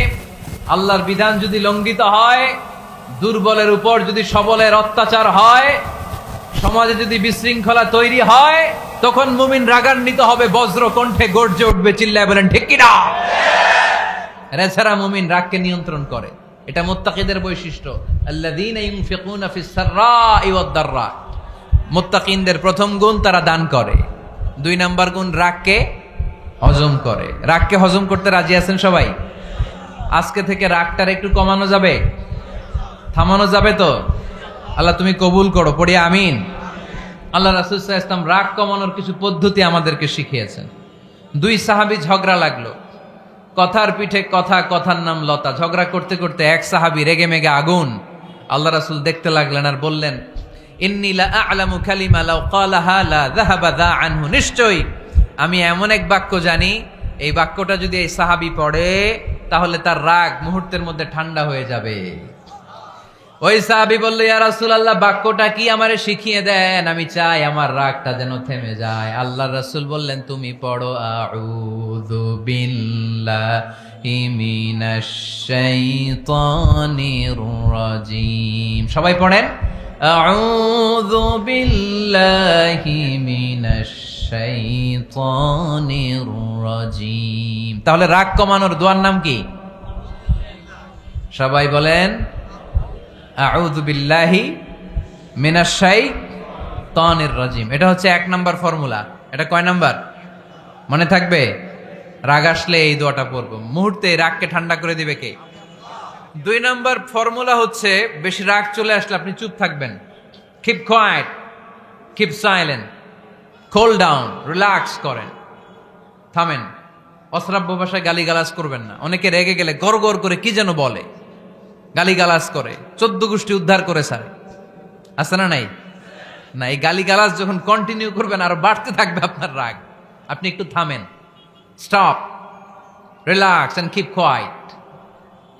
আল্লাহর বিধান যদি লঙ্ঘিত হয়, দুর্বলের উপর যদি সবলের অত্যাচার হয়, সমাজে যদি বিশৃঙ্খলা তৈরি হয়, তখন মুমিন রাগান্বিত হবে, বজ্র কণ্ঠে গর্জে উঠবে। চিল্লায় বলেন ঠিক কিনা? এছাড়া মুমিন রাগকে নিয়ন্ত্রণ করে। এটা মুত্তাকিদের বৈশিষ্ট্য। আল্লাযীনা ইউনফিকুনা ফিস সাররাই ওয়াদ দাররা। মুত্তাকিনদের প্রথম গুণ, তারা দান করে। 2 নাম্বার গুণ, রাগকে হজম করে। রাগকে হজম করতে রাজি আছেন সবাই? আজকে থেকে রাগটার একটু কমানো যাবে, থামানো যাবে তো? আল্লাহ তুমি কবুল করো, পড়ি আমিন। আল্লাহ রাসূল সাল্লাল্লাহু আলাইহি ওয়াসাল্লাম রাগ কমানোর কিছু পদ্ধতি আমাদেরকে শিখিয়েছেন। 2 সাহাবী ঝগড়া লাগলো, কথার পিঠে কথা, কথার নাম লতা। ঝগড়া করতে করতে এক সাহাবী রেগে মেগে আগুন। আল্লাহ রাসূল দেখতে লাগলেন আর বললেন, ইন্নী লা আ'লামু কালিমা লাউ ক্বালাহা লা যাহাবা যা আনহু। নিশ্চয়ই আমি এমন এক বাক্য জানি, এই বাক্যটা যদি এই সাহাবী পড়ে, তাহলে তার রাগ মুহূর্তের মধ্যে ঠান্ডা হয়ে যাবে। ওই সাহাবী বলল, ইয়া রাসূলুল্লাহ, বাক্যটা কি আমারে শিখিয়ে দেন, আমি চাই আমার রাগটা যেন থেমে যায়। আল্লাহর রাসূল বললেন, তুমি পড়ো আউযু বিল্লাহি মিনাশ শাইতানির রাজীম। সবাই পড়েন, আউযু বিল্লাহি মিনাশ শাইতানির রাজীম। তাহলে রাগ কমানোর দোয়ার নাম কি? সবাই বলেন, আউযু বিল্লাহি মিনাশ শাইতানির রাজীম। এটা হচ্ছে 1 নাম্বার ফর্মুলা। এটা কয় নাম্বার? মনে থাকবে? রাগ আসলে এই দোয়াটা পড়বো, মুহূর্তে রাগকে ঠান্ডা করে দিবে কে? 2 নাম্বার ফর্মুলা হচ্ছে, বেশি রাগ চলে আসলে আপনি চুপ থাকবেন। Keep quiet, keep silent, cool down, relax করেন, থামেন। অশ্রাব্য ভাষায় গালিগালাজ করবেন না। অনেকে রেগে গেলে গড় গড় করে কি যেন বলে, গালিগালাজ করে, 14 গোষ্ঠী উদ্ধার করে সারে, আছে না নাই? না, এই গালিগালাজ যখন কন্টিনিউ করবেন আরো বাড়তে থাকবে আপনার রাগ। আপনি একটু থামেন, stop, relax and keep quiet.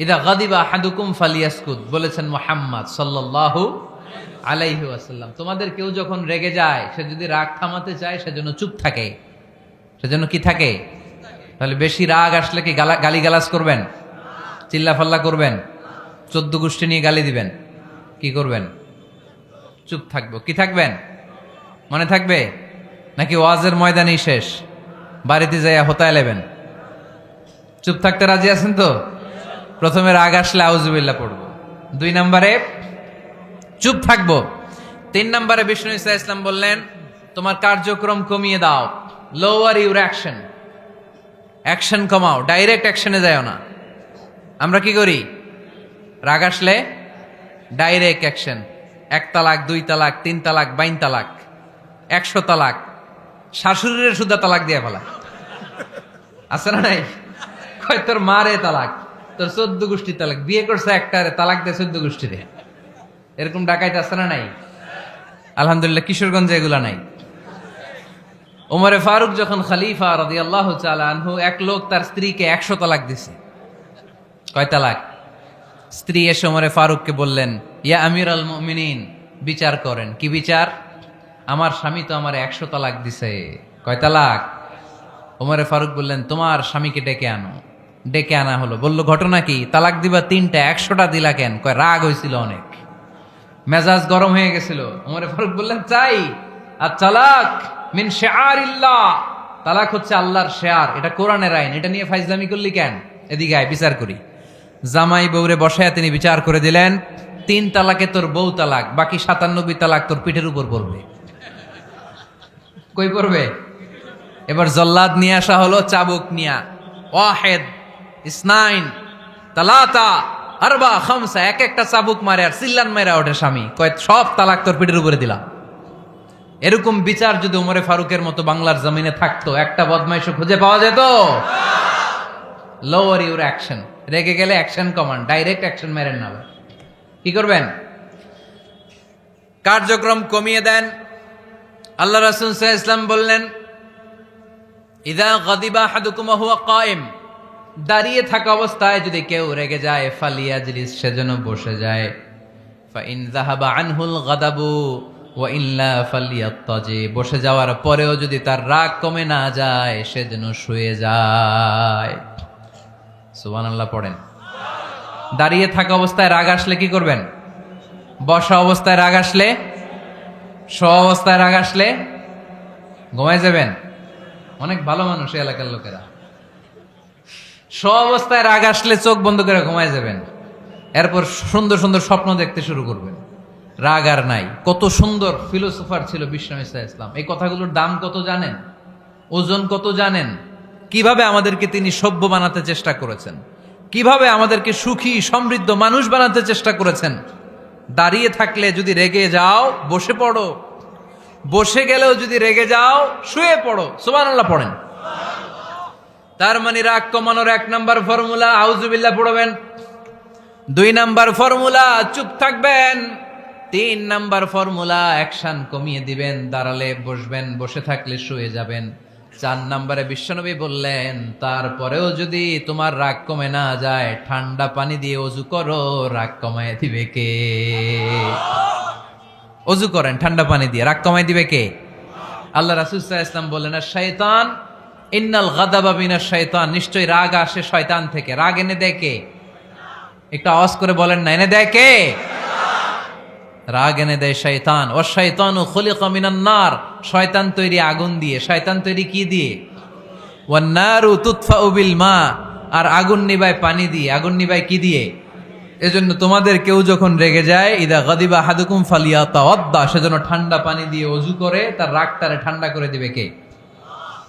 ইদা গাদিবা আহাদুকুম ফালিয়াসকুত বলেছেন মুহাম্মদ সাল্লাল্লাহু আলাইহি ওয়াসাল্লাম। তোমাদের কেউ যখন রেগে যায়, সে যদি রাগ থামাতে চায় সেজন্য চুপ থাকে, সেজন্য কি থাকে? তাহলে বেশি রাগ আসলে কি গালিগালাজ করবেন, চিল্লাফাল্লা করবেন, 14 গোষ্ঠী নিয়ে গালি দিবেন, কি করবেন? চুপ থাকবো। কি থাকবেন? মনে থাকবে নাকি ওয়াজের ময়দানেই শেষ, বাড়িতে যাইয়া হোতায় লেবেন? চুপ থাকতে রাজি আছেন তো? প্রথমে রাগ আসলে আউযুবিল্লাহ পড়বো, 2 নম্বরে চুপ থাকবো, 3 নম্বরে বিষ্ণু ঈসা ইসলাম বললেন তোমার কার্যক্রম কমিয়ে দাও, লোয়ার ইউর অ্যাকশন, অ্যাকশন কমাও, ডাইরেক্ট অ্যাকশনে যাও না। আমরা কি করি? রাগ আসলে ডাইরেক্ট অ্যাকশন, 1 তালাক, 2 তালাক, 3 তালাক, 22 তালাক, 100 তালাক, শাশুড়ির সুদ্ধা তালাক দিয়ে ফেলা, আছে না নাই? কয় তোর মারে তালাক, তোর 14 গোষ্ঠী তালাক, বিয়ে করছে একটা তালাক দিয়ে 14 গোষ্ঠীরে, এরকম ডাকাইতে আছে না নাই? আলহামদুলিল্লাহ কিশোরগঞ্জে এগুলা নাই। ওমরে ফারুক যখন খলিফা রাদিয়াল্লাহু তাআলা আনহু, এক লোক তার স্ত্রীকে 100 তালাক দিছে। কয় তালাক? স্ত্রী এসে ওমরে ফারুককে বললেন, ইয়া আমিরাল মুমিনিন, বিচার করেন। কি বিচার? আমার স্বামী তো আমার 100 তালাক দিছে। কয় তালাক? ওমরে ফারুক বললেন, তোমার স্বামীকে ডেকে আনো। ডেকে আনা হলো। বলল, ঘটনা কি? তালাক দিবা 3টা, 100টা দিলা কেন? কয় রাগ হয়েছিল অনেক, মেজাজ গরম হয়ে গেছিল। ওমরে ফারুক বললেন, চাই আর তালাক মিন শিআরিল্লাহ, তালাক হচ্ছে আল্লাহর শেয়ার, এটা কোরআনের আইন, এটা নিয়ে ফাইজলামি করলি কেন? এদিকে আয়, বিচার করি। জামাই বউরে বসায়া তিনি বিচার করে দিলেন, 3 তালাকে তোর বউ তালাক, বাকি 97 তালাক তোর পিঠের উপর পড়বে। কই পড়বে? এবার জল্লাদ নিয়ে আসা হলো, চাবুক নিয়া, ওয়াহেদ, ইসনাইন, তালাতা, আরবা, খামসা, এক একটা চাবুক মারে আর চিল্লান মেরা ওঠে স্বামী, কয় সব তালাক তোর পিঠের উপরে দিলাম। এরকম বিচার যদি ওমরে ফারুকের মতো বাংলার জমিনে থাকতো, একটা বদমাইশও খুঁজে পাওয়া যেত? লোয়ার ইউর অ্যাকশন, রেগে গেলে অ্যাকশন কমান, ডাইরেক্ট অ্যাকশন মেরেন না। কি করবেন? কার্যক্রম কমিয়ে দেন। আল্লাহ রাসূল সাল্লাল্লাহু আলাইহি ওয়াসাল্লাম বললেন, ইযা গাদিবা আহাদুকুম ওয়া হুয়া কায়েম, দাঁড়িয়ে থাকা অবস্থায় যদি কেউ রেগে যায়, ফালিয়াজলিস, সেজন্য বসে যায়। ফা ইন যাহাবা আনহুল গাদাবু ওয়া ইল্লা ফালিয়াত্তাজি, বসে যাওয়ার পরেও যদি তার রাগ কমে না যায়, সেজন্য শুয়ে যায়। সুবহানাল্লাহ পড়েন। দাঁড়িয়ে থাকা অবস্থায় রাগ আসলে কি করবেন? বসা অবস্থায় রাগ আসলে, শোয়া অবস্থায় রাগ আসলে ঘুমায় যাবেন। অনেক ভালো মানুষ এই এলাকার লোকেরা। শোয়া অবস্থায় রাগ আসলে চোখ বন্ধ করে ঘুমায় যাবেন, এরপর সুন্দর সুন্দর স্বপ্ন দেখতে শুরু করবেন। রাগ আর নাই। কত সুন্দর ফিলোসোফার ছিল বিষ্ণু ঈসা ইসলাম। এই কথাগুলোর দাম কত জানেন? ওজন কত জানেন? কিভাবে আমাদেরকে তিনি সভ্য বানাতে চেষ্টা করেছেন, কিভাবে আমাদেরকে সুখী সমৃদ্ধ মানুষ বানাতে চেষ্টা করেছেন। দাঁড়িয়ে থাকলে যদি রেগে যাও, বসে পড়ো। বসে গেলেও যদি রেগে যাও, শুয়ে পড়ো। সুবহানাল্লাহ পড়েন। তার মানে রাগ কমানোর 1 নাম্বার ফর্মুলা আউযুবিল্লাহ পড়বেন, 2 নাম্বার ফর্মুলা চুপ থাকবেন, 3 নাম্বার ফর্মুলা অ্যাকশন কমিয়ে দিবেন, দাঁড়ালে বসবেন, বসে থাকলে শুয়ে যাবেন। 4 নাম্বারে বিশ্বনবী বললেন, তারপরেও যদি তোমার রাগ কমে না যায়, ঠান্ডা পানি দিয়ে ওযু করো, রাগ কমায় দিবে কে? ওযু করেন ঠান্ডা পানি দিয়ে, রাগ কমায় দিবে কে? আল্লাহ রাসূল সাল্লাল্লাহু আলাইহি ওয়াসাল্লাম বললেন, আর শয়তান, ইন্নাল গাদাবা মিনাশ শয়তান, নিশ্চয়ই রাগ আসে শয়তান থেকে। রাগ এনে দেয় কে? একটু আওয়াজ করে বলেন না, এনে দেয় কে? রাগ এনে দেয় শয়তান। ও শয়তানু খুলিকা মিনান নার, শয়তান তৈরি আগুন দিয়ে। শয়তান তৈরি কি দিয়ে? ওয়ান নারু তুতফাউ বিল মা, আর আগুন নিবায় পানি দিয়ে। আগুন নিবায় কি দিয়ে? এজন্য তোমাদের কেউ যখন রেগে যায়, ইদা গাদিবা আহাদুকুম ফালিয়াতাওয়াদ্দা, সেজন্য ঠান্ডা পানি দিয়ে ওযু করে তার রাগটারে ঠান্ডা করে দিবে কে?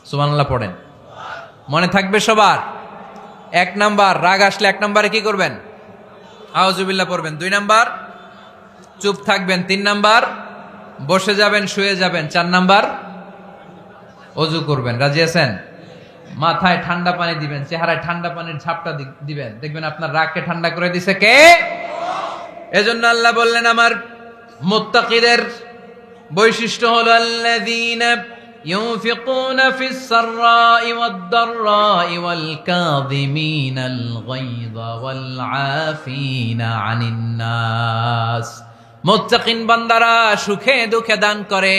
সুবহানাল্লাহ পড়েন। মনে থাকবে সবার? 1 নাম্বার, রাগ আসলে 1 নাম্বারে কি করবেন? আউযুবিল্লাহ পড়বেন। 2 নাম্বার, চুপ থাকবেন। 3 নাম্বার, বসে যাবেন, শুয়ে যাবেন। 4 নাম্বার, ওযু করবেন। রাজি আছেন? মাথায় ঠান্ডা পানি দিবেন, চেহারায় ঠান্ডা পানির ঝাপটা দিবেন, দেখবেন আপনার রাগকে ঠান্ডা করে দিছে কে? এজন্য আল্লাহ বললেন আমার মুত্তাকিদের বৈশিষ্ট্য হলো আল্লাযীনা ইউনফিকুনা ফিস সাররাই ওয়াদ দাররাই ওয়াল কাযিমিনাল গায়যা ওয়াল আফিনা আনিন নাস। মুত্তাকিন বান্দারা সুখে দুঃখে দান করে,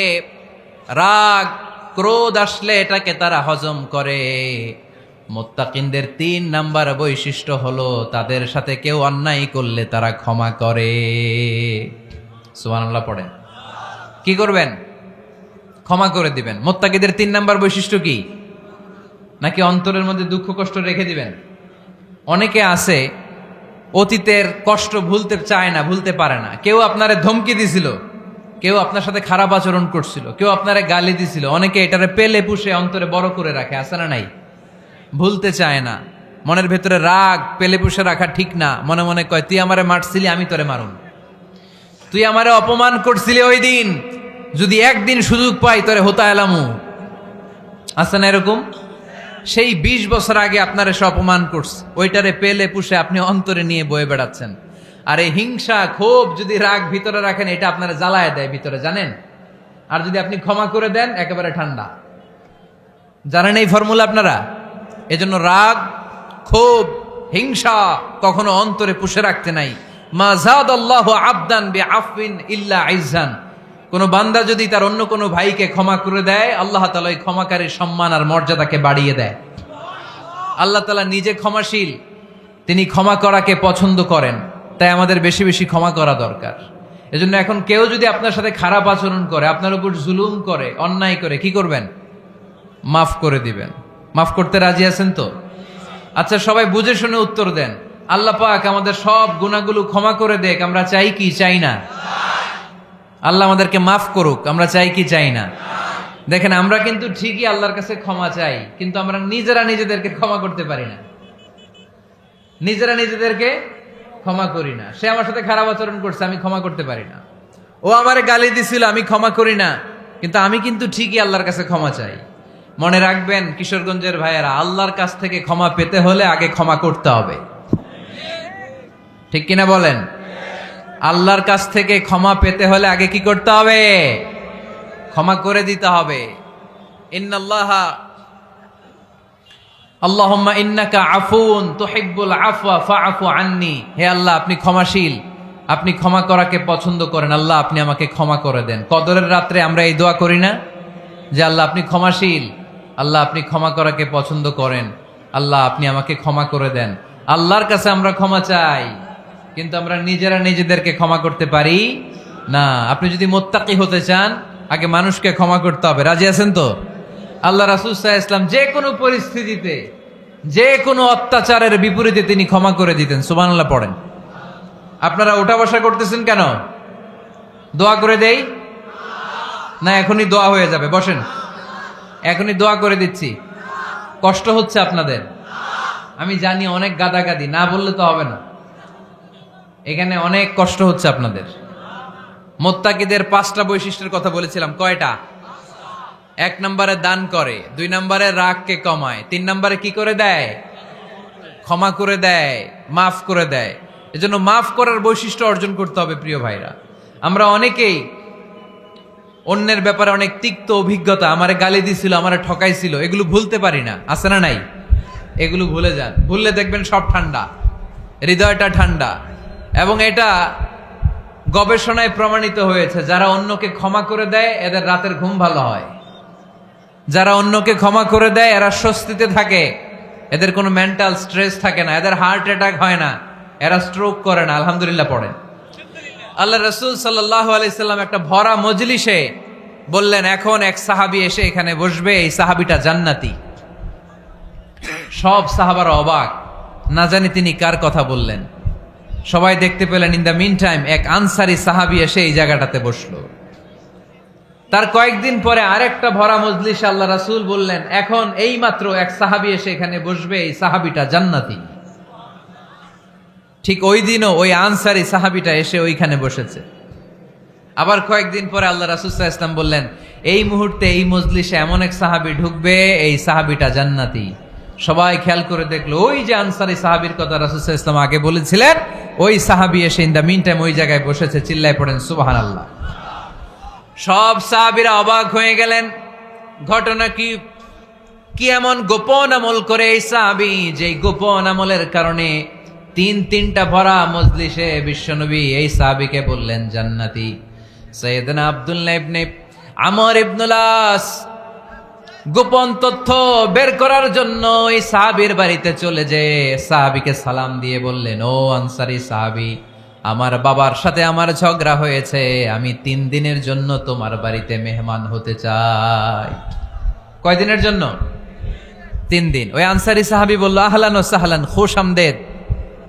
রাগ ক্রোধ আসলে এটাকে তারা হজম করে। মুত্তাকিনদের 3 নাম্বার বৈশিষ্ট্য হলো তাদের সাথে কেউ অন্যায় করলে তারা ক্ষমা করে। সুবহানাল্লাহ পড়েন। কি করবেন? ক্ষমা করে দিবেন। মুত্তাকিদের 3 নাম্বার বৈশিষ্ট্য কি? নাকি অন্তরের মধ্যে দুঃখ কষ্ট রেখে দিবেন? অনেকে আছে অতীতের কষ্ট ভুলতে চায় না, ভুলতে পারে না। কেউ আপনারে ধমকি দিছিল, কেউ আপনার সাথে খারাপ আচরণ করছিল, কেউ আপনারে গালি দিছিল, অনেকে এটারে পেলে পুষে অন্তরে বড় করে রাখে, আছে না নাই? ভুলতে চায় না। মনের ভেতরে রাগ পেলে পুষে রাখা ঠিক না। মনে মনে কয় তুই আমারে মারছিলি, আমি তোরে মারুম। তুই আমারে অপমান করছিলি ওই দিন, যদি একদিন সুযোগ পাই তোরে হোতা এলামু। আছে না এরকম? সেই 20 বছর আগে আপনার এসে অপমান করছে, ওইটারে পেলে পুষে আপনি অন্তরে নিয়ে বয়ে বেড়াচ্ছেন। আর এই হিংসা ক্ষোভ যদি রাগ ভিতরে রাখেন, এটা আপনারা জ্বালায় দেয় ভিতরে, জানেন? আর যদি আপনি ক্ষমা করে দেন, একেবারে ঠান্ডা। জানেন এই ফর্মুলা আপনারা? এজন্য রাগ ক্ষোভ হিংসা কখনো অন্তরে পুষে রাখতে নাই। মা যাদাল্লাহু আবদান বিআফওয়িন ইল্লা ইজ্জান। কোন বান্দা যদি তার অন্য কোনো ভাইকে ক্ষমা করে দেয়, আল্লাহ তাআলা ওই ক্ষমাকারীর সম্মান আর মর্যাদাকে বাড়িয়ে দেয়। আল্লাহ তাআলা নিজে ক্ষমাশীল, তিনি ক্ষমা করাকে পছন্দ করেন। তাই আমাদের বেশি বেশি ক্ষমা করা দরকার। এজন্য এখন কেউ যদি আপনার সাথে খারাপ আচরণ করে, আপনার উপর জুলুম করে, অন্যায় করে, কি করবেন? মাফ করে দিবেন। মাফ করতে রাজি আছেন তো? আচ্ছা, সবাই বুঝে শুনে উত্তর দেন। আল্লাহ পাক আমাদের সব গুনাহগুলো ক্ষমা করে দেখ, আমরা চাই কি চাই না? আল্লাহ আমাদেরকে মাফ করুক, আমরা চাই কি চাই না? দেখেন, আমরা কিন্তু ঠিকই আল্লাহর কাছে ক্ষমা চাই, কিন্তু আমরা নিজেরা নিজেদেরকে ক্ষমা করতে পারি না। নিজেরা নিজেদেরকে ক্ষমা করি না। সে আমার সাথে খারাপ আচরণ করছে, আমি ক্ষমা করতে পারি না। ও আমারে গালি দিছিল, আমি ক্ষমা করি না, কিন্তু আমি কিন্তু ঠিকই আল্লাহর কাছে ক্ষমা চাই। মনে রাখবেন কিশোরগঞ্জের ভাইয়েরা, আল্লাহর কাছ থেকে ক্ষমা পেতে হলে আগে ক্ষমা করতে হবে। ঠিক কিনা বলেন? আল্লাহর কাছ থেকে ক্ষমা পেতে হলে আগে কি করতে হবে? ক্ষমা করে দিতে হবে। ইন্নাল্লাহা আল্লাহুম্মা ইন্নাকা আফুন তুহিব্বুল আফওয়া ফাআফু আন্নি। হে আল্লাহ, আপনি ক্ষমাশীল, আপনি ক্ষমা করাকে পছন্দ করেন। আল্লাহ, আপনি আমাকে ক্ষমা করে দেন। কদরের রাত্রে আমরা এই দোয়া করি না যে আল্লাহ আপনি ক্ষমাশীল, আল্লাহ আপনি ক্ষমা করাকে পছন্দ করেন, আল্লাহ আপনি আমাকে ক্ষমা করে দেন। আল্লাহর কাছে আমরা ক্ষমা চাই, কিন্তু আমরা নিজেরা নিজেদেরকে ক্ষমা করতে পারি না। আপনি যদি মুত্তাকি হতে চান, আগে মানুষকে ক্ষমা করতে হবে। রাজি আছেন তো? আল্লাহ রাসূল সাল্লাল্লাহু আলাইহি ওয়াসাল্লাম যে কোনো পরিস্থিতিতে, যে কোনো অত্যাচারের বিপরীতে তিনি ক্ষমা করে দিতেন। সুবহানাল্লাহ পড়েন। আপনারা ওঠা বসা করতেছেন কেন? দোয়া করে দেই না? এখনই দোয়া হয়ে যাবে, বসেন। এখনই দোয়া করে দিচ্ছি। কষ্ট হচ্ছে আপনাদের? আমি জানি অনেক গাদাগাদি, না বললে তো হবে না। এখানে অনেক কষ্ট হচ্ছে আপনাদের। মুত্তাকিদের 5টা বৈশিষ্ট্যের কথা বলেছিলাম, কয়টা? 1 নম্বরে দান করে, 2 নম্বরে রাগকে কমায়, 3 নম্বরে কি করে দেয়? ক্ষমা করে দেয়, মাফ করে দেয়। এজন্য মাফ করার বৈশিষ্ট্য অর্জন করতে হবে প্রিয় ভাইরা। আমরা অনেকেই অন্যের ব্যাপারে অনেক তিক্ত অভিজ্ঞতা, আমারে গালি দিছিল, আমারে ঠকাইছিল, এগুলো ভুলতে পারি না। আছে না নাই? এগুলো ভুলে যান। ভুললে দেখবেন সব ঠান্ডা, হৃদয়টা ঠান্ডা। এবং এটা গবেষণায় প্রমাণিত হয়েছে, যারা অন্যকে ক্ষমা করে দেয় এদের রাতের ঘুম ভালো হয়। যারা অন্যকে ক্ষমা করে দেয় এরা স্বস্তিতে থাকে, এদের কোনো মেন্টাল স্ট্রেস থাকে না, এদের হার্ট অ্যাটাক হয় না, এরা স্ট্রোক করে না। আলহামদুলিল্লাহ পড়েন। আল্লাহ রাসূল সাল্লাল্লাহু আলাইহি সাল্লাম একটা ভরা মজলিসে বললেন, এখন এক সাহাবী এসে এখানে বসবে, এই সাহাবীটা জান্নাতি। সব সাহাবারা অবাক, না জানি তিনি কার কথা বললেন। সবাই দেখতে পেলেন ইন দ্য মিন টাইম এক আনসারি সাহাবী এসে এই জায়গাটাতে বসলো। তার কয়েকদিন পরে আরেকটা ভরা মজলিস আল্লাহ রাসূল বললেন, এখন এই মাত্র এক সাহাবী এসে এখানে বসবে, এই সাহাবীটা জান্নাতি। ঠিক ওই দিনও ওই আনসারী সাহাবীটা এসে ওইখানে বসেছে। আবার কয়েকদিন পরে আল্লাহ রাসূল সাল্লাল্লাহু আলাইহি ওয়াসাল্লাম বললেন, এই মুহূর্তে এই মজলিসে এমন এক সাহাবী ঢুকবে, এই সাহাবীটা জান্নাতি। সবাই খেয়াল করে দেখলো, ওই যে আনসারী সাহাবীর কথা রাসূল সাল্লাল্লাহু আলাইহি ওয়াসাল্লাম আগে বলেছিলেন, ওই সাহাবী এসে ইন দ্য মিন টাইম ওই জায়গায় বসেছে। চিল্লায় পড়েন সুবহানাল্লাহ। সব সাহাবীরা অবাক হয়ে গেলেন। ঘটনা কি? কি এমন গোপন আমল করে এই সাহাবী, যে গোপন আমলের কারণে তিনটা ভরা মজলিসে বিশ্বনবী এই সাহাবীকে বললেন জান্নাতি। সাইয়েদনা আব্দুল্লাহ ইবনে আমর ইবনুল আস গোপন তথ্য বের করার জন্য এই সাহাবীর বাড়িতে চলে যেয়ে সাহাবীকে সালাম দিয়ে বললেন, ও আনসারী সাহাবী, আমার বাবার সাথে আমার ঝগড়া হয়েছে, আমি 3 দিনের জন্য তোমার বাড়িতে মেহমান হতে চাই। কয়দিনের জন্য? 3 দিন। ওই আনসারী সাহাবী বলল, আহলান ও সাহলান, খুশ আমদেদ,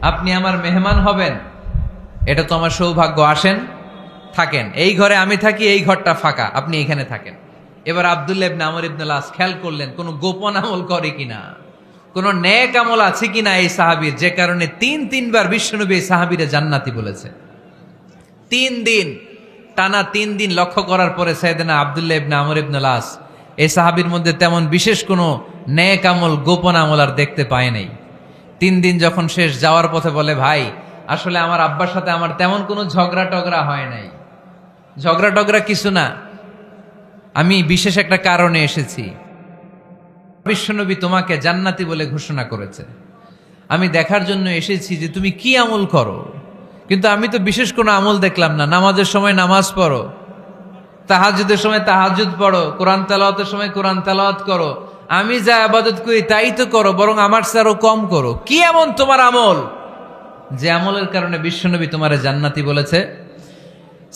আপনি আমার মেহমান হবেন, এটা তো আমার সৌভাগ্য। আসেন, থাকেন, এই ঘরে আমি থাকি, এই ঘরটা ফাঁকা, আপনি এখানে থাকেন। এবার আব্দুল্লাহ ইবনে আমর ইবনুল আস খেয়াল করলেন কোন গোপন আমল করে কিনা, কোন নেক আমল আছে কিনা এই সাহাবীর, যে কারণে 3বার বিশ্বনবী এই সাহাবীরে জান্নাতি বলেছে। 3 দিন টানা 3 দিন লক্ষ্য করার পরে সাইয়েদনা আব্দুল্লাহ ইবনে আমর ইবনুল আস এই সাহাবীর মধ্যে তেমন বিশেষ কোনো নেক আমল, গোপন আমল আর দেখতে পায় নাই। 3 দিন যখন শেষ, যাওয়ার পথে বলে, ভাই আসলে আমার আব্বার সাথে আমার তেমন কোনো ঝগড়া টগড়া হয় নাই, ঝগড়া টগড়া কিছু না, আমি বিশেষ একটা কারণে এসেছি। বিশ্বনবী তোমাকে জান্নাতি বলে ঘোষণা করেছে, আমি দেখার জন্য এসেছি যে তুমি কি আমল করো, কিন্তু আমি তো বিশেষ কোনো আমল দেখলাম না। নামাজের সময় নামাজ পড়ো, তাহাজ্জুদের সময় তাহাজ্জুদ পড়ো, কোরআন তেলাওয়াতের সময় কোরআন তেলাওয়াত করো, আমি যা ইবাদত করি তাই তো করো, বরং আমার চেয়ে আরো কম করো। কি এমন তোমার আমল যে আমলের কারণে বিশ্বনবী তোমারে জান্নাতি বলেছে?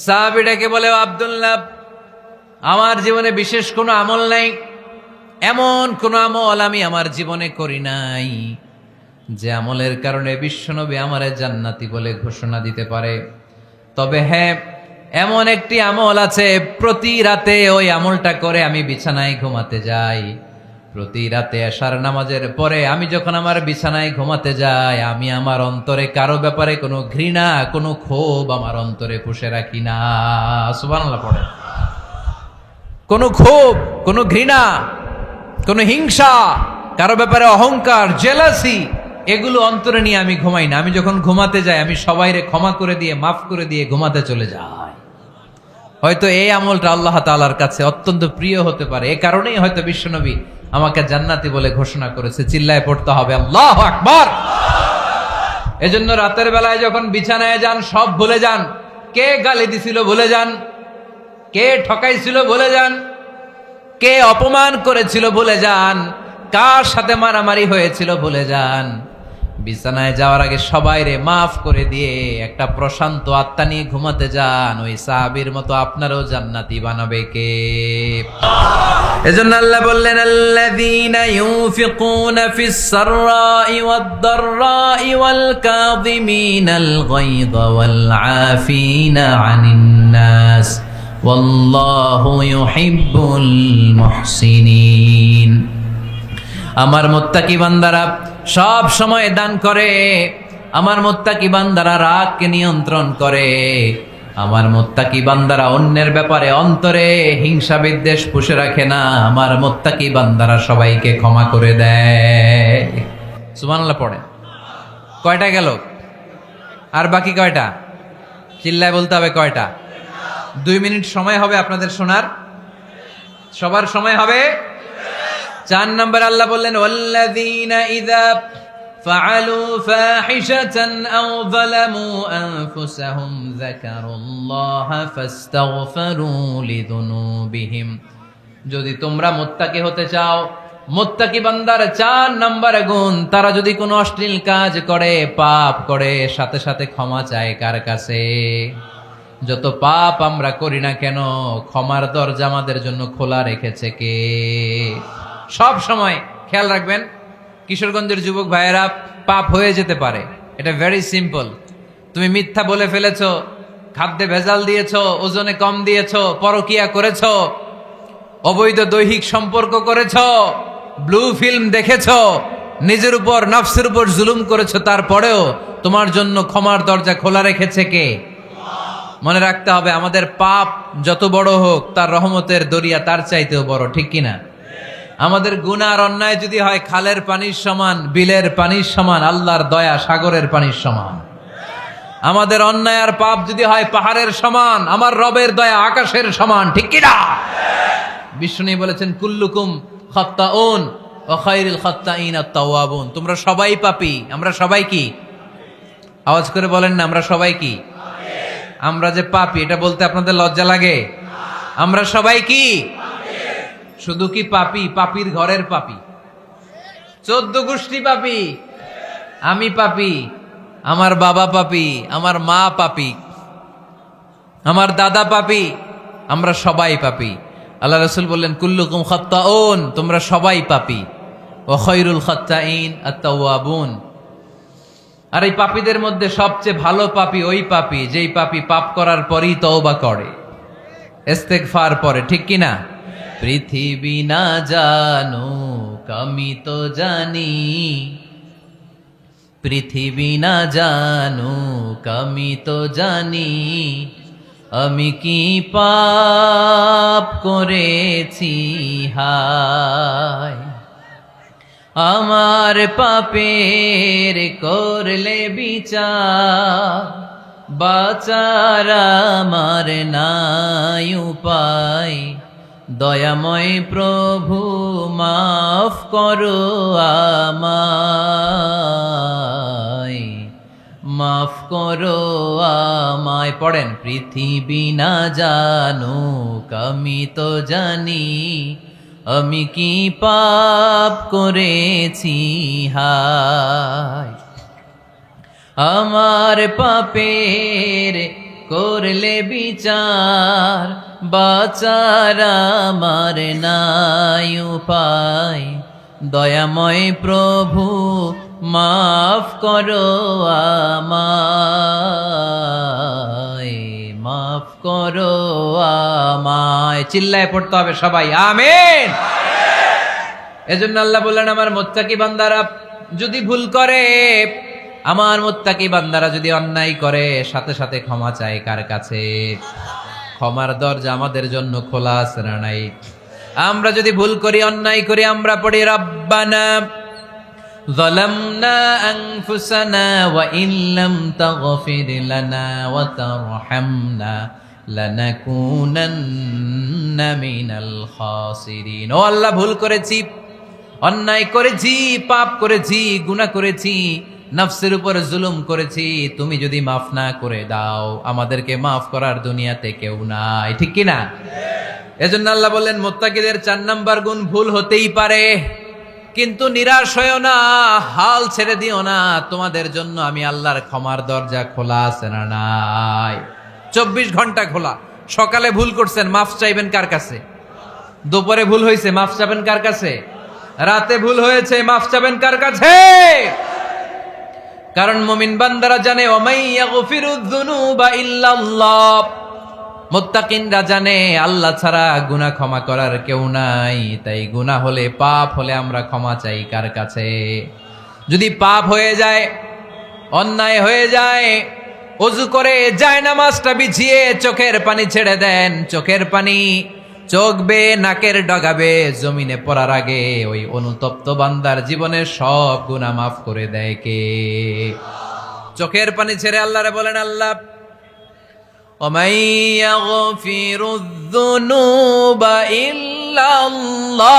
সাহাবীটাকে বলে, আব্দুল্লাহ, আমার জীবনে বিশেষ কোনো আমল নাই, এমন কোন আমল আমি আমার জীবনে করি নাই যে আমলের কারণে বিশ্বনবী আমারে জান্নাতি বলে ঘোষণা দিতে পারে। তবে হ্যাঁ, এমন একটি আমল আছে, প্রতি রাতে ওই আমলটা করে আমি বিছানায় ঘুমাতে যাই। প্রতি রাতে এশার নামাজের পরে আমি যখন আমার বিছানায় ঘুমাতে যাই, আমি আমার অন্তরে কারো ব্যাপারে কোনো ঘৃণা, কোনো ক্ষোভ আমার অন্তরে পুষে রাখি না। সুবহানাল্লাহ পড়ে। কোনো ক্ষোভ, কোনো ঘৃণা, কোনো হিংসা, কারো ব্যাপারে অহংকার, জেলাসি, এগুলো অন্তরে নিয়ে আমি ঘুমাই না। আমি যখন ঘুমাতে যাই, আমি সবাইরে ক্ষমা করে দিয়ে, মাফ করে দিয়ে ঘুমাতে চলে যাই। হয়তো এই আমলটা আল্লাহ তাআলার কাছে অত্যন্ত প্রিয় হতে পারে, এ কারণেই হয়তো বিশ্বনবী আমাকে জান্নাতি বলে ঘোষণা করেছে। চিল্লায় পড়তে হবে আল্লাহু আকবার। এজন্য রাতের বেলায় যখন বিছানায় যান, সব ভুলে যান। কে গালি দিছিল ভুলে যান, কে ঠকাইছিল ভুলে যান, কে অপমান করেছিল ভুলে যান, কার সাথে মারামারি হয়েছিল ভুলে যান। বিছানায় যাওয়ার আগে সবাইরে মাফ করে দিয়ে একটা প্রশান্ত আত্মা নিয়ে ঘুমাতে যান। ওই সাহাবীর মতো আপনারও জান্নাতি বানাবে কে? এজন্য আল্লাহ বললেন, আল্লাযীনা ইউনফিকুনা ফিস সাররাই ওয়াদ দাররাই ওয়াল কাযিমিনাল গায়যা ওয়াল আফিনা আনিন নাস ওয়াল্লাহু ইউহিব্বুল মুহসিনিন। আমার মুত্তাকি বান্দারা সব সময় দান করে, আমার মুত্তাকি বান্দারা রাগকে নিয়ন্ত্রণ করে, আমার মুত্তাকি বান্দারা অন্যের ব্যাপারে অন্তরে হিংসা বিদ্বেষ পুষে রাখে না, আমার মুত্তাকি বান্দারা সবাইকে ক্ষমা করে দেয়। সুবহানাল্লাহ পড়ে। কয়টা গেল? আর বাকি কয়টা? চিল্লায় বলতে হবে কয়টা? 2 মিনিট সময় হবে আপনাদের শোনার। সবার সময় হবে। 4 নম্বর আল্লাহ বললেন, ওয়াল্লাযীনা ইযা ফাআলু ফাহিশাতান আও যালামু আনফুসাহুম যাকারুল্লাহা ফাস্তাগফিরু লিযুনুবিহিম। যদি তোমরা মুত্তাকি হতে চাও, মুত্তাকি বান্দার 4 নম্বর গুণ, তারা যদি কোনো অশ্লীল কাজ করে, পাপ করে, সাথে সাথে ক্ষমা চায় কার কাছে? যত পাপ আমরা করি না কেন, ক্ষমার দরজা আমাদের জন্য খোলা রেখেছে কে? সব সময় খেয়াল রাখবেন, কিশোরগঞ্জের যুবক ভাইয়েরা, পাপ হয়ে যেতে পারে, এটা ভেরি সিম্পল। তুমি মিথ্যা বলে ফেলেছো, খাদ্যে ভেজাল দিয়েছো, ওজনে কম দিয়েছো, পরকিয়া করেছো, অবৈধ দৈহিক সম্পর্ক করেছো, ব্লু ফিল্ম দেখেছো, নিজের উপর নফসের উপর জুলুম করেছো, তারপরেও তোমার জন্য ক্ষমার দরজা খোলা রেখেছে কে? মনে রাখতে হবে, আমাদের পাপ যত বড় হোক তার রহমতের দরিয়া তার চাইতেও বড়, ঠিক কিনা? আমাদের গুনাহ আর অন্যায় যদি হয় খালের পানির সমান, বিলের পানির সমান, আল্লাহর দয়া সাগরের পানির সমান। আমাদের অন্যায় আর পাপ যদি হয় পাহাড়ের সমান, আমার রবের দয়া আকাশের সমান, ঠিক কিনা? বিষ্ণু বলেছেন কুল্লুকুম খাত্তাউন ওয়া খায়রুল খাত্তাইন আত-তাওয়াবুন। তোমরা সবাই পাপী। আমরা সবাই কি? আওয়াজ করে বলেন না, আমরা সবাই কি? আমরা যে পাপী এটা বলতে আপনাদের লজ্জা লাগে? আমরা সবাই কি? শুধু কি পাপী? পাপীর ঘরের পাপী, 14 গোষ্ঠী পাপী। আমি পাপী, আমার বাবা পাপী, আমার মা পাপী, আমার দাদা পাপী, আমরা সবাই পাপী। আল্লাহ রাসূল বললেন কুল্লুকুম খাত্তাউন, তোমরা সবাই পাপী, ওয়া খায়রুল খাত্তাইন আত-তাওয়াবুন। আর এই পাপীদের মধ্যে সবচেয়ে ভালো পাপী ওই পাপী যেই পাপী পাপ করার পরই তওবা করে, ইস্তেগফার পড়ে, ঠিক কিনা? পৃথিবী না জানুক আমি তো জানি, পৃথিবী না জানুক আমি তো জানি, আমি কি পাপ করেছি হায়, আমার পাপের করলে বিচার, বাঁচার আমার নাই উপায়, দয়াময় প্রভু মাফ করো আমায়, মাফ করো আমায়। পড়েন, পৃথিবী না জানুক আমি তো জানি, আমি কি পাপ করেছি হায়, আমার পাপের করলে বিচার, বাঁচার আমার নাই উপায়, দয়াময় প্রভু মাফ করো আমায়, মাফ করো আমায়। চিল্লায় পড়তে হবে সবাই, আমিন। এজন্য আল্লাহ বললেন, আমার মুত্তাকি বান্দারা যদি ভুল করে, আমার মুত্তাকি বান্দারা যদি অন্যায় করে, সাথে সাথে ক্ষমা চায় কার কাছে? ক্ষমার দরজা আমাদের জন্য খোলা আছে না নাই? আমরা যদি ভুল করি, অন্যায় করি, আমরা পড়ি রব্বানা যালামনা আনফুসানা ওয়া ইন লাম তাগফির লানা ওয়া তারহামনা লানাকুনান্না মিনাল খাসিরিন। ও আল্লাহ, ভুল করেছি, অন্যায় করেছি, পাপ করেছি, গুনাহ করেছি, নফসের উপর জুলুম করেছি, তুমি যদি মাফ না করে দাও, আমাদেরকে মাফ করার দুনিয়াতে কেউ নাই, ঠিক কিনা? এজন্য আল্লাহ বললেন, মুত্তাকিদের 4 নাম্বার গুণ, ভুল হতেই পারে কিন্তু নিরাশ হয়েও না, হাল ছেড়ে দিও না, তোমাদের জন্য আমি আল্লাহর ক্ষমার দরজা খোলা আছে না নাই? 24 ঘন্টা খোলা। সকালে ভুল করছেন, মাফ চাইবেন কার কাছে? দুপুরে ভুল হয়েছে, মাফ চাবেন কার কাছে? রাতে ভুল হয়েছে, মাফ চাবেন কার কাছে? কারণ মুমিন বান্দারা জানে, ওয়ামাই ইয়াগফিরুয যুনুবা ইল্লাল্লাহ, মুত্তাকিনরা জানে আল্লাহ ছাড়া গুনাহ ক্ষমা করার কেউ নাই। তাই গুনাহ হলে, পাপ হলে আমরা ক্ষমা চাই কার কাছে? যদি পাপ হয়ে যায়, অন্যায় হয়ে যায়, ওযু করে জায়নামাজটা বিছিয়ে চোখের পানি ছেড়ে দেন, চোখের পানি চোখ বেয়ে নাকের ডগাবে জমিনে পড়ার আগে ওই অনুতপ্ত বান্দার জীবনের সব গুনাহ মাফ করে দেয় কে? চোখের পানি ছেড়ে আল্লাহরে বলেন, আল্লাহ وَمَن يَغْفِرُ الذُّنُوبَ إِلَّا اللَّهُ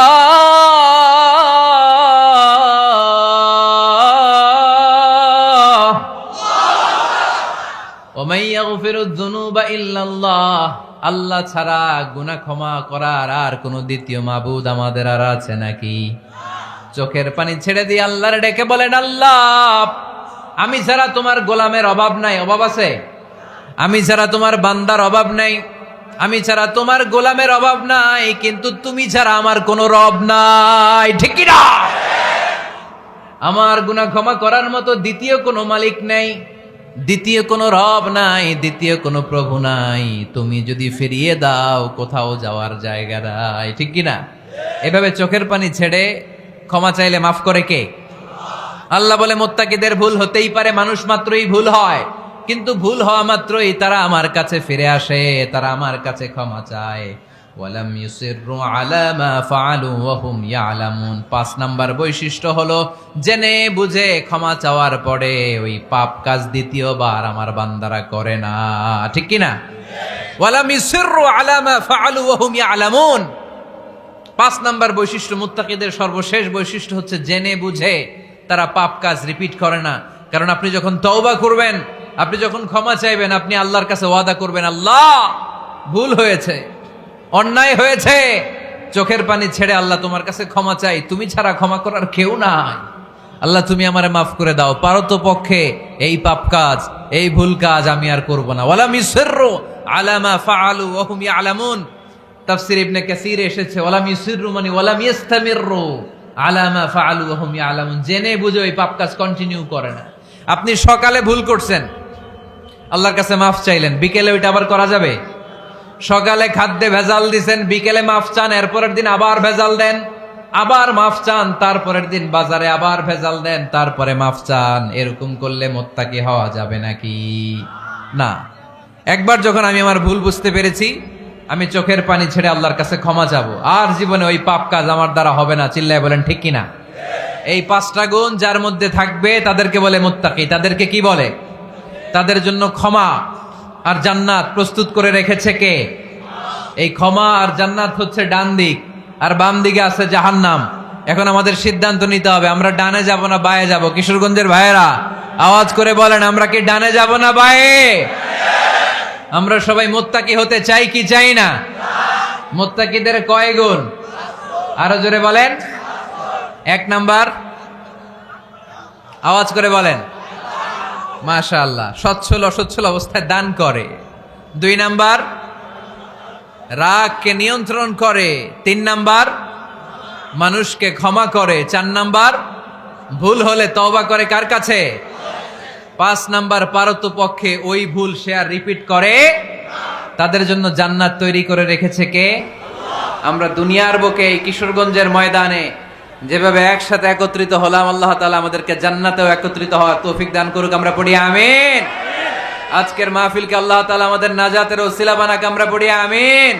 وَمَن يَغْفِرُ الذُّنُوبَ إِلَّا اللَّهُ। আল্লাহ ছাড়া গুনাহ ক্ষমা করার আর কোন দ্বিতীয় মাবুদ আমাদের আর আছে নাকি? চোখের পানি ছেড়ে দিয়ে আল্লাহরে ডেকে বলেন, আল্লাহ আমি ছাড়া তোমার গোলামের অভাব নাই, অভাব আছে? আমি ছাড়া তোমার বান্দার অভাব নাই, আমি ছাড়া তোমার গোলামের অভাব নাই, কিন্তু তুমি ছাড়া আমার কোনো রব নাই, ঠিক কি না? আমার গুনাহ ক্ষমা করার মতো দ্বিতীয় কোনো মালিক নাই। দ্বিতীয় কোনো রব নাই, দ্বিতীয় কোনো প্রভু নাই। তুমি যদি ফিরিয়ে দাও কোথাও যাওয়ার জায়গা নাই, ঠিক কিনা? এভাবে চোখের পানি ছেড়ে ক্ষমা চাইলে মাফ করে কে? আল্লাহ বলে মুত্তাকিদের ভুল হতেই পারে, মানুষ মাত্রই ভুল হয়, কিন্তু ভুল হওয়া মাত্রই তারা আমার কাছে ফিরে আসে, তারা আমার কাছে ক্ষমা চায়। ওয়ালাম ইউসিররু আলা মা ফাআলু ওয়া হুম ইয়ালামুন। ৫ নাম্বার বৈশিষ্ট্য হলো জেনে বুঝে ক্ষমা চাওয়ার পরে ওই পাপ কাজ দ্বিতীয়বার আমার বান্দারা করে না, ঠিক কি না? ওয়ালাম ইউসিররু আলা মা ফাআলু ওয়া হুম ইয়ালামুন। ৫ নাম্বার বৈশিষ্ট্য, মুত্তাকিদের সর্বশেষ বৈশিষ্ট্য হচ্ছে জেনে বুঝে তারা পাপ কাজ রিপিট করে না। কারণ আপনি যখন তওবা করবেন, আপনি যখন ক্ষমা চাইবেন, আপনি আল্লাহর কাছে ওয়াদা করবেন, আল্লাহ ভুল হয়েছে, অন্যায় হয়েছে, চোখের পানি ছেড়ে আল্লাহ তোমার কাছে ক্ষমা চাই, তুমি ছাড়া ক্ষমা করার কেউ নাই, আল্লাহ তুমি আমারে মাফ করে দাও, পারতো পক্ষে এই পাপ কাজ, এই ভুল কাজ আমি আর করব না। ওয়ালাম ইউসিররু আলা মা ফাআলু ওয়া হুম ইয়ালামুন। তাফসীর ইবনে কাসীর এসেছে ওয়ালাম ইউসিররু মানে ওয়ালাম ইস্তামিররু আলা মা ফাআলু ওয়া হুম ইয়ালামুন, জেনে বুঝে ওই পাপ কাজ কন্টিনিউ করে না। আপনি সকালে ভুল করছেন, আল্লাহর কাছে মাফ চাইলেন, বিকেলে ওইটা আবার করা যাবে? সকালে খাদ্যে ভেজাল দিছেন, বিকেলে মাফ চান, এরপরের দিন আবার ভেজাল দেন, আবার মাফ চান, তারপরের দিন বাজারে আবার ভেজাল দেন, তারপরে মাফ চান। এরকম করলে মুত্তাকি হওয়া যাবে নাকি? না। একবার যখন আমি আমার ভুল বুঝতে পেরেছি, আমি চোখের পানি ছেড়ে আল্লাহর কাছে ক্ষমা চাবো, আর জীবনে ওই পাপ কাজ আমার দ্বারা হবে না। চিল্লায় বলেন ঠিক কিনা? এই ৫টা গুণ যার মধ্যে থাকবে তাদেরকে বলে মুত্তাকি। তাদেরকে কি বলে? তাদের জন্য ক্ষমা আর জান্নাত প্রস্তুত করে রেখেছে কে? এই ক্ষমা আর জান্নাত হচ্ছে ডান দিক, আর বাম দিকে আছে জাহান্নাম। এখন আমাদের সিদ্ধান্ত নিতে হবে, আমরা ডানে যাব না বায়ে যাব। কিশোরগঞ্জের ভাইয়েরা আওয়াজ করে বলেন, আমরা কি ডানে যাব না বায়ে? আমরা সবাই মুত্তাকি হতে চাই কি চাই না? মুত্তাকিদের কয় গুণ? আরো জোরে বলেন। ১ নাম্বার, আওয়াজ করে বলেন মাশাআল্লাহ, সচ্ছল অসচ্ছল অবস্থায় দান করে। ২ নাম্বার, রাগকে নিয়ন্ত্রণ করে। ৩ নাম্বার, মানুষকে ক্ষমা করে। ৪ নাম্বার, ভুল হলে তওবা করে কার কাছে? ৫ নাম্বার, পারতপক্ষে ওই ভুল সে আর রিপিট করে। তাদের জন্য জান্নাত তৈরি করে রেখেছে কে? আমরা দুনিয়ার বুকে এই কিশোরগঞ্জের ময়দানে যেভাবে একসাথে একত্রিত হলাম, আল্লাহ তাআলা আমাদেরকে জান্নাতেও একত্রিত হওয়ার তৌফিক দান করুক। আমরা পড়ি আমিন। আজকের মাহফিলকে আল্লাহ তাআলা আমাদের নাজাতের ওসিলা বানাক। আমরা পড়ি আমিন।